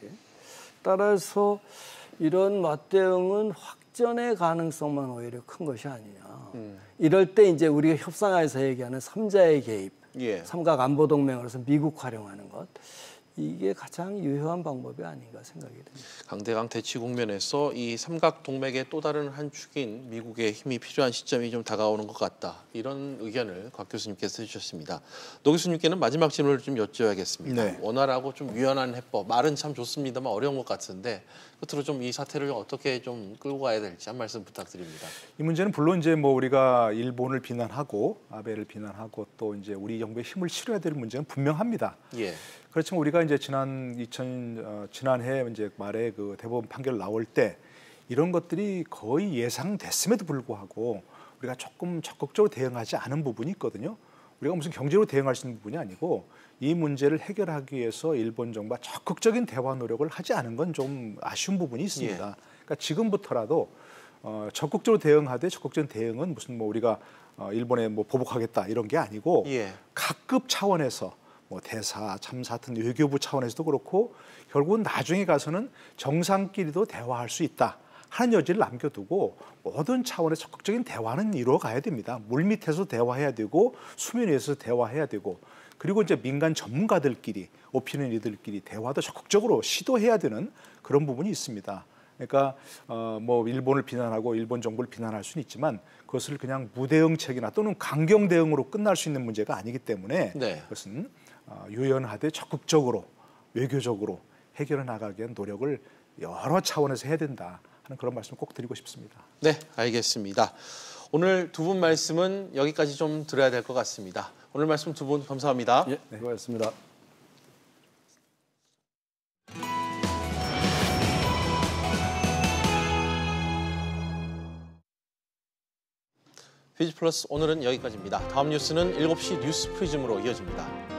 따라서 이런 맞대응은 확전의 가능성만 오히려 큰 것이 아니냐. 이럴 때 이제 우리가 협상에서 얘기하는 삼자의 개입, 예. 삼각 안보 동맹으로서 미국 활용하는 것. 이게 가장 유효한 방법이 아닌가 생각이 됩니다. 강대강 대치 국면에서 이 삼각 동맹의 또 다른 한 축인 미국의 힘이 필요한 시점이 좀 다가오는 것 같다. 이런 의견을 곽 교수님께서 해주셨습니다. 노 교수님께는 마지막 질문을 좀 여쭤야겠습니다. 네. 원활하고 좀 유연한 해법, 말은 참 좋습니다만 어려운 것 같은데 끝으로 좀 이 사태를 어떻게 좀 끌고 가야 될지 한 말씀 부탁드립니다. 이 문제는 물론 이제 뭐 우리가 일본을 비난하고 아베를 비난하고 또 이제 우리 정부의 힘을 실어야 될 문제는 분명합니다. 예. 그렇지만 우리가 이제 지난해 이제 말에 그 대법원 판결 나올 때 이런 것들이 거의 예상됐음에도 불구하고 우리가 조금 적극적으로 대응하지 않은 부분이 있거든요. 우리가 무슨 경제로 대응할 수 있는 부분이 아니고 이 문제를 해결하기 위해서 일본 정부가 적극적인 대화 노력을 하지 않은 건 좀 아쉬운 부분이 있습니다. 예. 그러니까 지금부터라도 적극적으로 대응하되 적극적인 대응은 무슨 뭐 우리가 일본에 뭐 보복하겠다 이런 게 아니고 예. 각급 차원에서 뭐 대사, 참사 같은 외교부 차원에서도 그렇고 결국은 나중에 가서는 정상끼리도 대화할 수 있다 하는 여지를 남겨두고 모든 차원의 적극적인 대화는 이루어가야 됩니다. 물밑에서 대화해야 되고 수면 위에서 대화해야 되고 그리고 이제 민간 전문가들끼리 오피니언 리더들끼리 대화도 적극적으로 시도해야 되는 그런 부분이 있습니다. 그러니까 뭐 일본을 비난하고 일본 정부를 비난할 수는 있지만 그것을 그냥 무대응책이나 또는 강경 대응으로 끝날 수 있는 문제가 아니기 때문에 네. 그것은 유연하되 적극적으로 외교적으로 해결해 나가기 위한 노력을 여러 차원에서 해야 된다 하는 그런 말씀을 꼭 드리고 싶습니다. 네, 알겠습니다. 오늘 두 분 말씀은 여기까지 좀 들어야 될 것 같습니다. 오늘 말씀 두 분 감사합니다. 예, 네, 고맙습니다. 퓨지플러스 오늘은 여기까지입니다. 다음 뉴스는 7시 뉴스 프리즘으로 이어집니다.